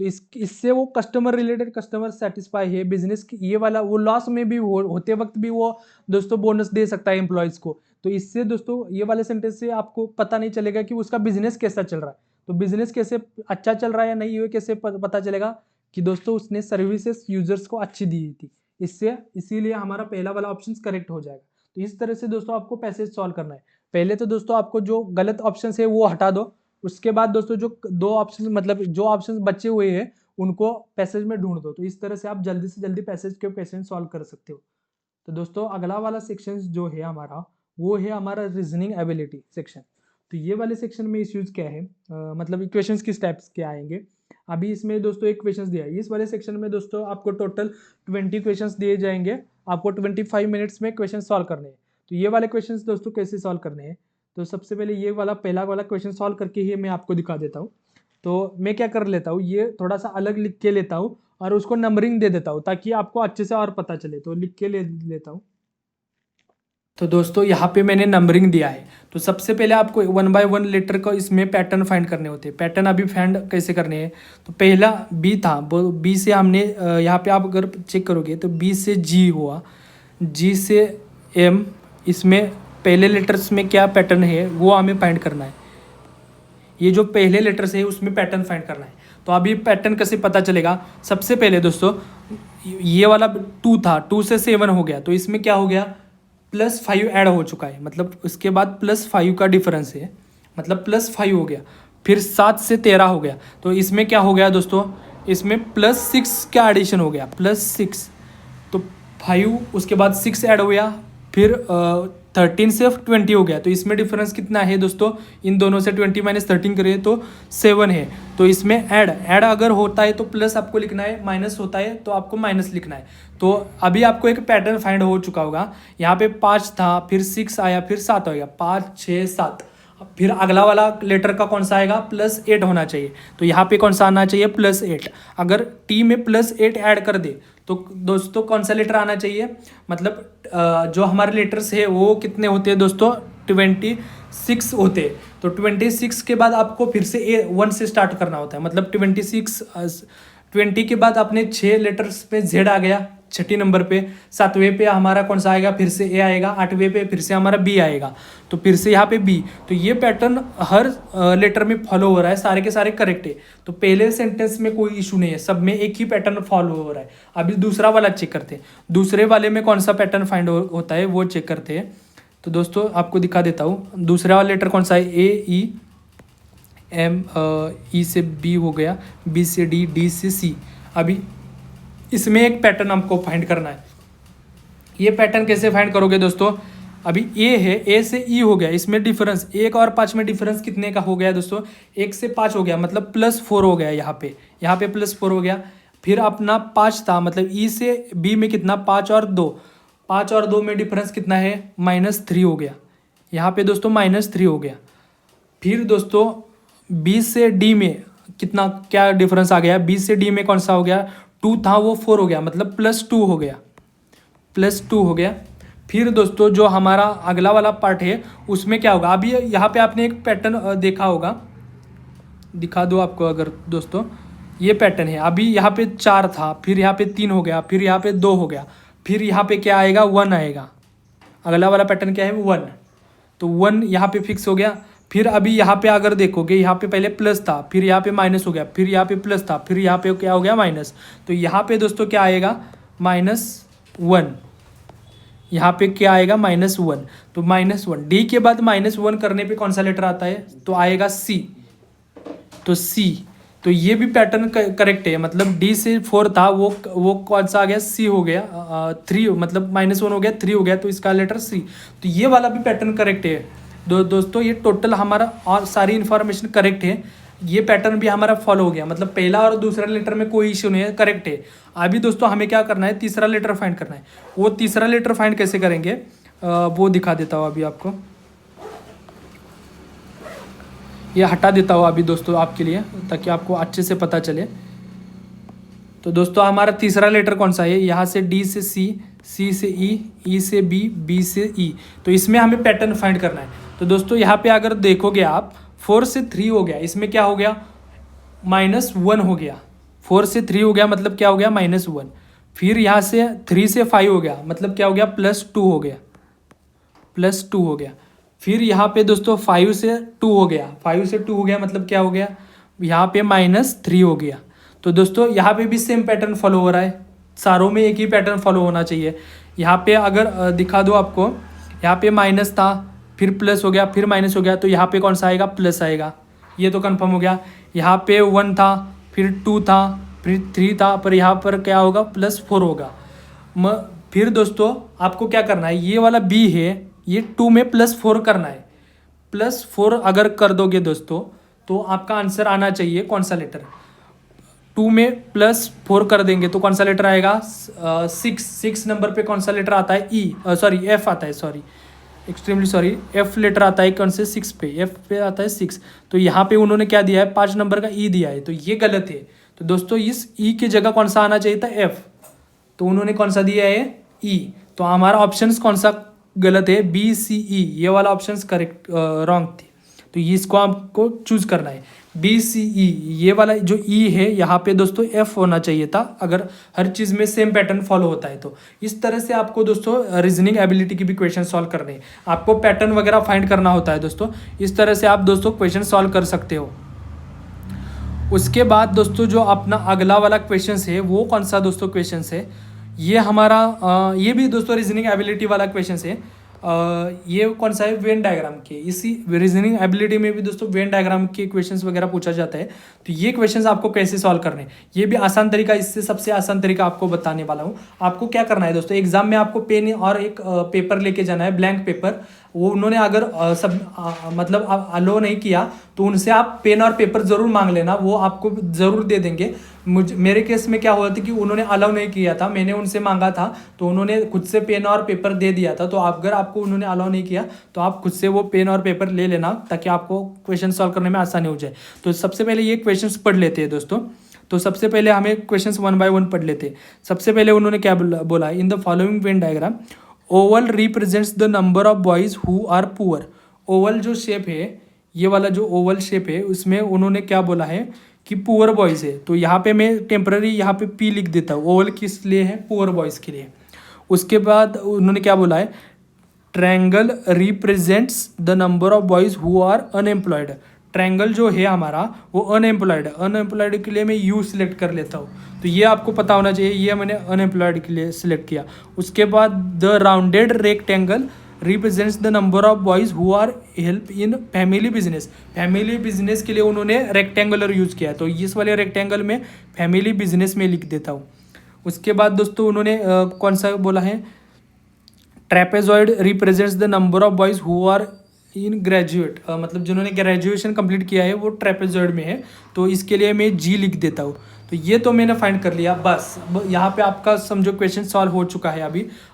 तो इससे वो कस्टमर रिलेटेड, कस्टमर सेटिस्फाई है बिजनेस की, ये वाला वो लॉस में भी होते वक्त भी वो दोस्तों बोनस दे सकता है एम्प्लॉयज़ को। तो इससे दोस्तों ये वाले सेंटेंस से आपको पता नहीं चलेगा कि उसका बिजनेस कैसा चल रहा है। तो बिजनेस कैसे अच्छा चल रहा है या नहीं, ये कैसे पता चलेगा कि दोस्तों उसने सर्विसेज यूजर्स को अच्छी दी थी। इसीलिए हमारा पहला वाला ऑप्शन करेक्ट हो जाएगा। तो इस तरह से दोस्तों आपको पैसेज सॉल्व करना है। पहले तो दोस्तों आपको जो गलत ऑप्शन है वो हटा दो, उसके बाद दोस्तों जो दो ऑप्शन मतलब जो ऑप्शन बचे हुए हैं उनको पैसेज में ढूंढ दो। तो इस तरह से आप जल्दी से जल्दी पैसेज के क्वेश्चन सॉल्व कर सकते हो। तो दोस्तों अगला वाला सेक्शन जो है हमारा, वो है हमारा रीजनिंग एबिलिटी सेक्शन। तो ये वाले सेक्शन में इश्यूज क्या है, मतलब इक्वेशंस की स्टेप्स क्या आएंगे। अभी इसमें दोस्तों एक क्वेश्चन दिया है। इस वाले सेक्शन में दोस्तों आपको टोटल 20 क्वेश्चंस दिए जाएंगे। आपको 25 मिनट्स में क्वेश्चन सॉल्व करने हैं। तो ये वाले क्वेश्चंस दोस्तों कैसे सॉल्व करने हैं, तो सबसे पहले ये वाला पहला वाला क्वेश्चन सॉल्व करके ही मैं आपको दिखा देता हूँ। तो मैं क्या कर लेता हूँ, ये थोड़ा सा अलग लिख के लेता हूँ और उसको नंबरिंग दे देता हूँ ताकि आपको अच्छे से और पता चले। तो लिख के ले लेता हूँ। तो दोस्तों यहाँ पे मैंने नंबरिंग दिया है। तो सबसे पहले आपको 1 बाय 1 लेटर का इसमें पैटर्न फाइंड करने होते हैं। पैटर्न अभी फाइंड कैसे करने हैं, तो पहला बी था, वो बी से हमने यहाँ पे आप अगर चेक करोगे तो बी से जी हुआ, जी से एम, इसमें पहले लेटर्स में क्या पैटर्न है वो हमें फाइंड करना है। ये जो पहले लेटर्स है उसमें पैटर्न फाइंड करना है। तो अभी पैटर्न कैसे पता चलेगा, सबसे पहले दोस्तों ये वाला 2 था, 2 से 7 हो गया, तो इसमें क्या हो गया, +5 ऐड हो चुका है, मतलब उसके बाद +5 का डिफरेंस है, मतलब +5 हो गया। फिर 7 से 13 हो गया, तो इसमें क्या हो गया दोस्तों, इसमें +6 का एडिशन हो गया, +6, तो 5 उसके बाद 6 ऐड हो गया, फिर 13 से 20 हो गया। तो इसमें डिफरेंस कितना है दोस्तों, इन दोनों से 20 - 13 करें तो 7 है। तो इसमें ऐड अगर होता है तो प्लस आपको लिखना है, माइनस होता है तो आपको माइनस लिखना है। तो अभी आपको एक पैटर्न फाइंड हो चुका होगा। यहाँ पे 5 था, फिर 6 आया, फिर 7 आएगा, 5 6 7, फिर अगला वाला लेटर का कौन सा आएगा, +8 होना चाहिए। तो यहाँ पे कौन सा आना चाहिए, +8। अगर टी में +8 ऐड कर दे तो दोस्तों कौन सा लेटर आना चाहिए, मतलब जो हमारे लेटर्स है वो कितने होते हैं दोस्तों, 26 होते हैं। तो 26 के बाद आपको फिर से 1 से स्टार्ट करना होता है, मतलब 20 के बाद अपने 6 लेटर्स पे जेड आ गया, 6ठी नंबर पे, 7वें पे हमारा कौन सा आएगा, फिर से ए आएगा, 8वें पे फिर से हमारा बी आएगा, तो फिर से यहाँ पे बी। तो ये पैटर्न हर लेटर में फॉलो हो रहा है, सारे के सारे करेक्ट है। तो पहले सेंटेंस में कोई इशू नहीं है, सब में एक ही पैटर्न फॉलो हो रहा है। अभी दूसरा वाला चेक करते हैं, दूसरे वाले में कौन सा पैटर्न फाइंड होता है वो चेक करते हैं। तो दोस्तों आपको दिखा देता हूँ, दूसरा वाला लेटर कौन सा है, ए ई एम, ई से बी हो गया, बी से डी, डी से सी। अभी इसमें एक पैटर्न हमको फाइंड करना है। ये पैटर्न कैसे फाइंड करोगे दोस्तों, अभी ए है, ए से ई हो गया, इसमें डिफरेंस 1 और 5 में डिफरेंस कितने का हो गया दोस्तों, 1 से 5 हो गया, मतलब +4 हो गया। यहाँ पे +4 हो गया। फिर अपना 5 था, मतलब ई से बी में कितना, 5 और 2, 5 और 2 में डिफरेंस कितना है, -3 हो गया। यहाँ पे दोस्तों -3 हो गया। फिर दोस्तों बी से डी में कितना क्या डिफरेंस आ गया, बी से डी में कौन सा हो गया, 2 था वो 4 हो गया, मतलब +2 हो गया, +2 हो गया। फिर दोस्तों जो हमारा अगला वाला पार्ट है उसमें क्या होगा, अभी यहाँ पे आपने एक पैटर्न देखा होगा, दिखा दो आपको अगर दोस्तों, ये पैटर्न है। अभी यहाँ पे 4 था, फिर यहाँ पे 3 हो गया, फिर यहाँ पे 2 हो गया, फिर यहाँ पे क्या आएगा 1 आएगा। अगला वाला पैटर्न क्या है 1, तो 1 यहाँ पे फिक्स हो गया। फिर अभी यहाँ पे अगर देखोगे, यहाँ पे पहले प्लस था, फिर यहाँ पे माइनस हो गया, फिर यहाँ पे प्लस था, फिर यहाँ पे क्या हो गया माइनस। तो यहाँ पे दोस्तों क्या आएगा -1, यहाँ पे क्या आएगा -1। तो -1 डी के बाद -1 करने पे कौन सा लेटर आता है, तो आएगा सी। तो सी, तो ये भी पैटर्न करेक्ट है, मतलब डी से 4 था, वो कौन सा आ गया, सी हो गया, 3 मतलब -1 हो गया, 3 हो गया, तो इसका लेटर सी। तो ये वाला भी पैटर्न करेक्ट है। दोस्तों ये टोटल हमारा और सारी इन्फॉर्मेशन करेक्ट है, ये पैटर्न भी हमारा फॉलो हो गया, मतलब पहला और दूसरा लेटर में कोई इश्यू नहीं है, करेक्ट है। अभी दोस्तों हमें क्या करना है, तीसरा लेटर फाइंड करना है। वो तीसरा लेटर फाइंड कैसे करेंगे वो दिखा देता हूँ अभी आपको, ये हटा देता हूँ अभी दोस्तों आपके लिए, ताकि आपको अच्छे से पता चले। तो दोस्तों हमारा तीसरा लेटर कौन सा है, यहाँ से डी से सी, सी से ई, ई से बी, बी से ई। तो इसमें हमें पैटर्न फाइंड करना है। तो दोस्तों यहाँ पे अगर देखोगे आप, 4 से 3 हो गया, इसमें क्या हो गया -1 हो गया। 4 से 3 हो गया मतलब क्या हो गया -1। फिर यहाँ से 3 से 5 हो गया, मतलब क्या हो गया +2 हो गया, +2 हो गया। फिर यहाँ पे दोस्तों 5 से 2 हो गया, 5 से 2 हो गया मतलब क्या हो गया, यहाँ पे -3 हो गया। तो दोस्तों यहाँ पे भी सेम पैटर्न फॉलो हो रहा है, सारों में एक ही पैटर्न फॉलो होना चाहिए। यहाँ पे अगर दिखा दो आपको, यहाँ पे माइनस था, फिर प्लस हो गया, फिर माइनस हो गया, तो यहाँ पे कौन सा आएगा, प्लस आएगा, ये तो कंफर्म हो गया। यहाँ पे 1 था, फिर 2 था, फिर 3 था, पर यहाँ पर क्या होगा +4 होगा। फिर दोस्तों आपको क्या करना है, ये वाला बी है, ये 2 में +4 करना है। +4 अगर कर दोगे दोस्तों तो आपका आंसर आना चाहिए कौन सा लेटर, 2 में +4 कर देंगे तो कौन सा लेटर आएगा 6 नंबर पे कौन सा लेटर आता है, एफ आता है, एक्सट्रीमली सॉरी, एफ लेटर आता है कौन से 6 पे, एफ पे आता है 6। तो यहाँ पे उन्होंने क्या दिया है 5 नंबर का ई दिया है, तो ये गलत है। तो दोस्तों इस ई की जगह कौन सा आना चाहिए था एफ, तो उन्होंने कौन सा दिया है ई। तो हमारा ऑप्शन कौन सा गलत है, बी सी ई, ये वाला ऑप्शन करेक्ट रॉन्ग थी। तो इसको आपको चूज करना है बी सी ई, ये वाला जो ई है यहाँ पे दोस्तों एफ होना चाहिए था, अगर हर चीज़ में सेम पैटर्न फॉलो होता है। तो इस तरह से आपको दोस्तों रीजनिंग एबिलिटी की भी क्वेश्चन सॉल्व करने हैं, आपको पैटर्न वगैरह फाइंड करना होता है दोस्तों। इस तरह से आप दोस्तों क्वेश्चन सॉल्व कर सकते हो। उसके बाद दोस्तों जो अपना अगला वाला क्वेश्चन है वो कौन सा दोस्तों क्वेश्चन है, ये हमारा ये भी दोस्तों रीजनिंग एबिलिटी वाला क्वेश्चन है। ये कौन सा है, वेन डायग्राम के। इसी रीजनिंग एबिलिटी में भी दोस्तों वेन डायग्राम के क्वेश्चंस वगैरह पूछा जाता है। तो ये क्वेश्चंस आपको कैसे सॉल्व करने, ये भी आसान तरीका, इससे सबसे आसान तरीका आपको बताने वाला हूँ। आपको क्या करना है दोस्तों, एग्जाम में आपको पेन और एक पेपर लेके जाना है, ब्लैंक पेपर। वो उन्होंने अगर मतलब अलो नहीं किया तो उनसे आप पेन और पेपर ज़रूर मांग लेना, वो आपको ज़रूर दे देंगे। मेरे केस में क्या हुआ था कि उन्होंने अलाउ नहीं किया था, मैंने उनसे मांगा था तो उन्होंने खुद से पेन और पेपर दे दिया था। तो अगर आपको उन्होंने अलाउ नहीं किया तो आप खुद से वो पेन और पेपर ले लेना, ताकि आपको क्वेश्चन सॉल्व करने में आसानी हो जाए। तो सबसे पहले ये क्वेश्चंस पढ़ लेते हैं दोस्तों। तो सबसे पहले हमें क्वेश्चंस 1 बाय 1 पढ़ लेते हैं। सबसे पहले उन्होंने क्या बोला, in the following Venn diagram oval represents the number of boys who are poor. Oval जो शेप है, ये वाला जो ओवल शेप है, उसमें उन्होंने क्या बोला है कि पुअर बॉयज़ है। तो यहाँ पे मैं टेम्पररी यहाँ पे पी लिख देता हूँ, ओवल किस लिए है, पुअर बॉयज़ के लिए। उसके बाद उन्होंने क्या बोला है, triangle represents the number of boys who are unemployed. Triangle जो है हमारा वो अनएम्प्लॉयड है, अनएम्प्लॉयड के लिए मैं यू सिलेक्ट कर लेता हूँ। तो ये आपको पता होना चाहिए, ये मैंने अनएम्प्लॉयड के लिए सिलेक्ट किया। उसके बाद the rounded rectangle represents the number of boys who are help in family business. Family business के लिए उन्होंने रेक्टेंगुलर यूज़ किया, तो इस वाले रेक्टेंगल में फैमिली बिजनेस में लिख देता हूँ। उसके बाद दोस्तों उन्होंने कौन सा बोला है, trapezoid represents the number of boys who are in graduate, मतलब जिन्होंने ग्रेजुएशन कंप्लीट किया है वो ट्रेपेजॉइड में है, तो इसके लिए मैं जी लिख देता हूँ। तो ये तो मैंने फाइंड कर लिया, बस यहाँ पे आपका समझो क्वेश्चन सॉल्व हो चुका है।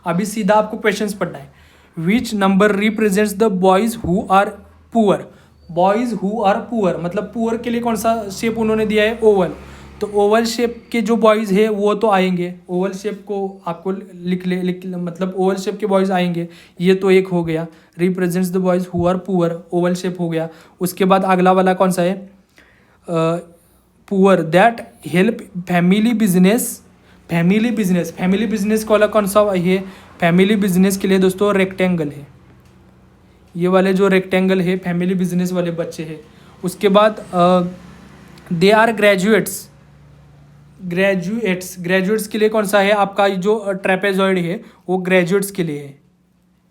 अभी सीधा आपको क्वेश्चंस पढ़ना है। Which number represents the boys who are poor. Boys who are poor मतलब पुअर के लिए कौन सा शेप उन्होंने दिया है, ओवल। तो तो ओवल शेप के जो बॉयज़ है वो तो आएंगे, ओवल शेप को आपको लिख मतलब ओवल शेप के बॉयज़ आएंगे, ये तो एक हो गया, represents the boys who are poor, oval shape हो गया। उसके बाद अगला वाला कौन सा है, poor that help family business, family business वाला कौन सा है, फैमिली बिजनेस के लिए दोस्तों रेक्टेंगल है, ये वाले जो रेक्टेंगल है फैमिली बिजनेस वाले बच्चे हैं। उसके बाद दे आर ग्रेजुएट्स, ग्रेजुएट्स के लिए कौन सा है आपका जो ट्रेपेजॉइड है वो ग्रेजुएट्स के लिए है,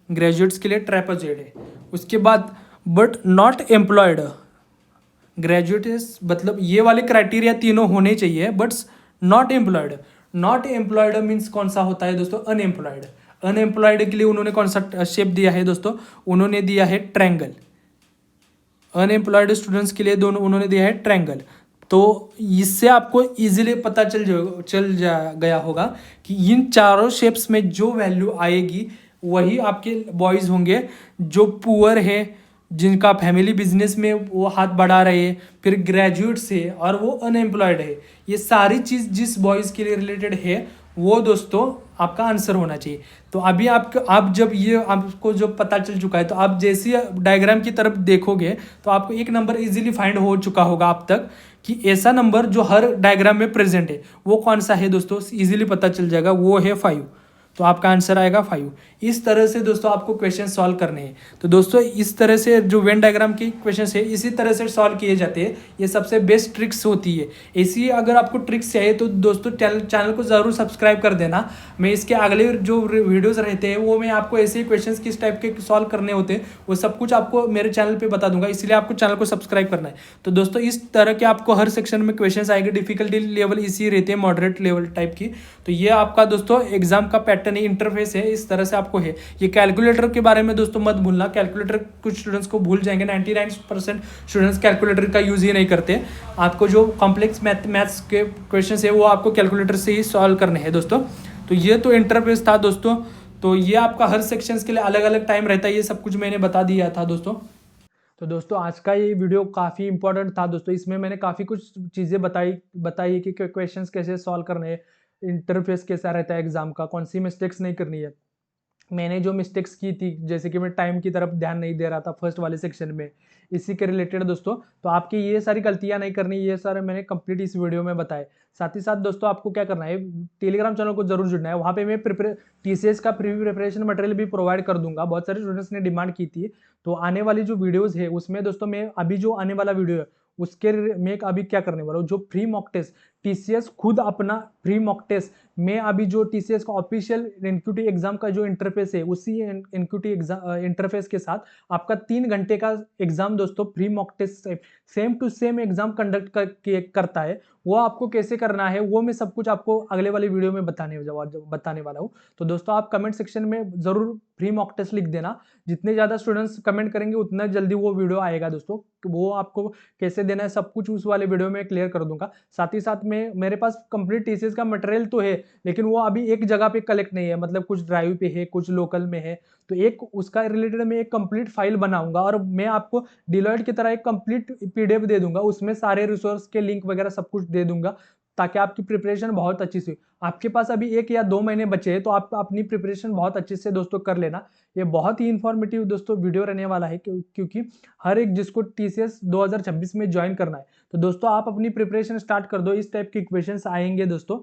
ग्रेजुएट्स के लिए ट्रेपेजॉइड है। उसके बाद बट नॉट एम्प्लॉयड, ग्रेजुएट्स मतलब ये वाले क्राइटेरिया तीनों होने चाहिए, but not employed, not employed means कौन सा होता है दोस्तों, अनएम्प्लॉयड। अनएम्प्लॉयड के लिए उन्होंने कौन सा शेप दिया है दोस्तों, उन्होंने दिया है ट्रायंगल। अनएम्प्लॉयड स्टूडेंट्स के लिए दोनों उन्होंने दिया है ट्रायंगल। तो इससे आपको इजीली पता चल गया होगा कि इन चारों शेप्स में जो वैल्यू आएगी वही आपके बॉयज़ होंगे जो पुअर है, जिनका फैमिली बिजनेस में वो हाथ बढ़ा रहे हैं, फिर ग्रेजुएट्स है और वो अनएम्प्लॉयड है। ये सारी चीज़ जिस बॉयज़ के लिए रिलेटेड है वो दोस्तों आपका आंसर होना चाहिए। तो अभी आप जब ये आपको जो पता चल चुका है तो आप जैसे डायग्राम की तरफ देखोगे तो आपको एक नंबर इजीली फाइंड हो चुका होगा अब तक कि ऐसा नंबर जो हर डायग्राम में प्रेजेंट है वो कौन सा है दोस्तों, इजीली पता चल जाएगा, वो है 5। तो आपका आंसर आएगा 5। इस तरह से दोस्तों आपको क्वेश्चन सॉल्व करने हैं। तो दोस्तों इस तरह से जो वेन डायग्राम के क्वेश्चन है इसी तरह से सॉल्व किए जाते हैं, ये सबसे बेस्ट ट्रिक्स होती है। ऐसी अगर आपको ट्रिक्स चाहिए तो दोस्तों चैनल को ज़रूर सब्सक्राइब कर देना। मैं इसके अगले जो वीडियोज़ रहते हैं वो मैं आपको ऐसे ही क्वेश्चन किस टाइप के सॉल्व करने होते हैं वो सब कुछ आपको मेरे चैनल पर बता दूंगा, इसलिए आपको चैनल को सब्सक्राइब करना है। तो दोस्तों इस तरह के आपको हर सेक्शन में क्वेश्चन आएंगे, डिफिकल्टी लेवल इसी रहते हैं, मॉडरेट लेवल टाइप की। तो ये आपका दोस्तों एग्जाम का पैटर्न है, इंटरफेस है, इस तरह से आपको है। ये कैलकुलेटर के बारे में दोस्तों मत भूलना, कैलकुलेटर कुछ स्टूडेंट्स को भूल जाएंगे, 99% स्टूडेंट्स कैलकुलेटर का यूज ही नहीं करते। आपको जो कॉम्प्लेक्स मैथ्स के क्वेश्चन है वो आपको कैलकुलेटर से ही सॉल्व करने हैं दोस्तों। तो ये तो इंटरफेस था दोस्तों। तो ये आपका हर सेक्शन के लिए अलग अलग टाइम रहता है, ये सब कुछ मैंने बता दिया था दोस्तों। तो दोस्तों आज का ये वीडियो काफ़ी इंपॉर्टेंट था दोस्तों, इसमें मैंने काफ़ी कुछ चीज़ें बताई कि क्वेश्चंस कैसे सॉल्व करने हैं, इंटरफेस कैसा रहता है एग्जाम का, कौन सी मिस्टेक्स नहीं करनी है। मैंने जो मिस्टेक्स की थी जैसे कि मैं टाइम की तरफ ध्यान नहीं दे रहा था फर्स्ट वाले सेक्शन में, इसी के रिलेटेड दोस्तों, तो आपकी ये सारी गलतियां नहीं करनी, ये सारे मैंने कंप्लीट इस वीडियो में बताए। साथ ही साथ दोस्तों आपको क्या करना है, टेलीग्राम चैनल को जरूर जुड़ना है, वहाँ पे मैं टीसीएस का प्रिपरेशन मटेरियल भी प्रोवाइड कर दूंगा। बहुत सारे स्टूडेंट्स ने डिमांड की थी, तो आने वाली जो वीडियोज़ है उसमें दोस्तों मैं अभी जो आने वाला वीडियो है उसके मैं अभी क्या करने वाला हूँ, जो फ्री मॉक टेस्ट टीसीएस खुद अपना फ्री मॉक टेस्ट मैं अभी जो टीसीएस का ऑफिशियल एनक्यूटी एग्जाम का जो इंटरफेस है उसी एनक्यूटी इंटरफेस के साथ आपका 3 घंटे का एग्जाम दोस्तों free mock test same to same exam conduct करता है। वो आपको कैसे करना है वो मैं सब कुछ आपको अगले वाली वीडियो में बताने वाला हूँ। तो दोस्तों आप कमेंट सेक्शन में जरूर फ्री मॉक टेस्ट लिख देना, जितने ज़्यादा स्टूडेंट्स कमेंट करेंगे उतना जल्दी वो वीडियो आएगा दोस्तों। वो आपको कैसे देना है सब कुछ उस वाले वीडियो में क्लियर कर दूंगा। साथ ही साथ में मेरे पास कंप्लीट टीसीएस का मटेरियल तो है, लेकिन वो अभी एक जगह पे कलेक्ट नहीं है, मतलब कुछ ड्राइव पे है, कुछ लोकल में है। तो एक उसका रिलेटेड मैं एक कंप्लीट फाइल बनाऊंगा और मैं आपको डिलॉयट की तरह एक कंप्लीट पीडीएफ दे दूंगा, उसमें सारे रिसोर्स के लिंक वगैरह सब कुछ दे दूंगा, ताकि आपकी प्रिपरेशन बहुत अच्छी से। आपके पास अभी 1 या 2 महीने बचे हैं तो आप अपनी प्रिपरेशन बहुत अच्छे से दोस्तों कर लेना। ये बहुत ही इंफॉर्मेटिव दोस्तों वीडियो रहने वाला है, क्योंकि हर एक जिसको टीसीएस 2026 में ज्वाइन करना है तो दोस्तों आप अपनी प्रिपरेशन स्टार्ट कर दो। इस टाइप के क्वेश्चंस आएंगे दोस्तों,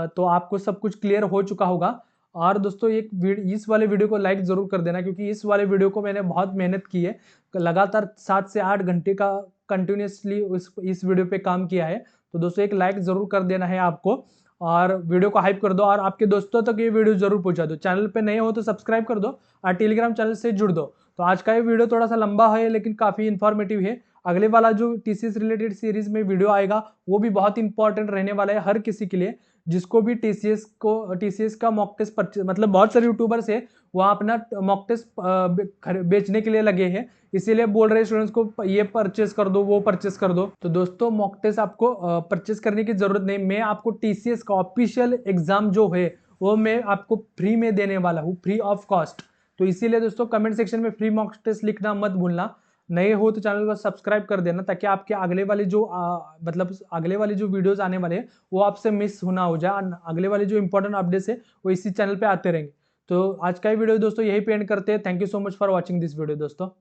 तो आपको सब कुछ क्लियर हो चुका होगा। और दोस्तों इस वाले वीडियो को लाइक जरूर कर देना, क्योंकि इस वाले वीडियो को मैंने बहुत मेहनत की है, लगातार 7 से 8 घंटे का कंटिन्यूसली इस वीडियो पे काम किया है। तो दोस्तों एक लाइक जरूर कर देना है आपको, और वीडियो को हाइप कर दो और आपके दोस्तों तक ये वीडियो जरूर पहुंचा दो। चैनल पे नए हो तो सब्सक्राइब कर दो और टेलीग्राम चैनल से जुड़ दो। तो आज का ये वीडियो थोड़ा सा लंबा है लेकिन काफ़ी इन्फॉर्मेटिव है। अगले वाला जो टीसीएस रिलेटेड सीरीज में वीडियो आएगा वो भी बहुत इंपॉर्टेंट रहने वाला है हर किसी के लिए, जिसको भी टीसीएस का मॉक टेस्ट परचेज, मतलब बहुत सारे यूट्यूबर्स है वो अपना मॉक टेस्ट बेचने के लिए लगे हैं, इसीलिए बोल रहे स्टूडेंट्स को ये परचेस कर दो वो परचेस कर दो। तो दोस्तों मॉक टेस्ट आपको परचेस करने की जरूरत नहीं, मैं आपको टीसीएस का ऑफिशियल एग्जाम जो है वो मैं आपको फ्री में देने वाला हूँ, फ्री ऑफ कॉस्ट। तो इसीलिए दोस्तों कमेंट सेक्शन में फ्री मॉक टेस्ट लिखना मत भूलना। नए हो तो चैनल को सब्सक्राइब कर देना, ताकि आपके अगले वाले जो मतलब अगले वाले जो वीडियोस आने वाले हैं वो आपसे मिस ना हो जाए। अगले वाले जो इंपॉर्टेंट अपडेट्स है वो इसी चैनल पे आते रहेंगे। तो आज का ही वीडियो दोस्तों यही पे एंड करते हैं। Thank you so much for watching this video दोस्तों।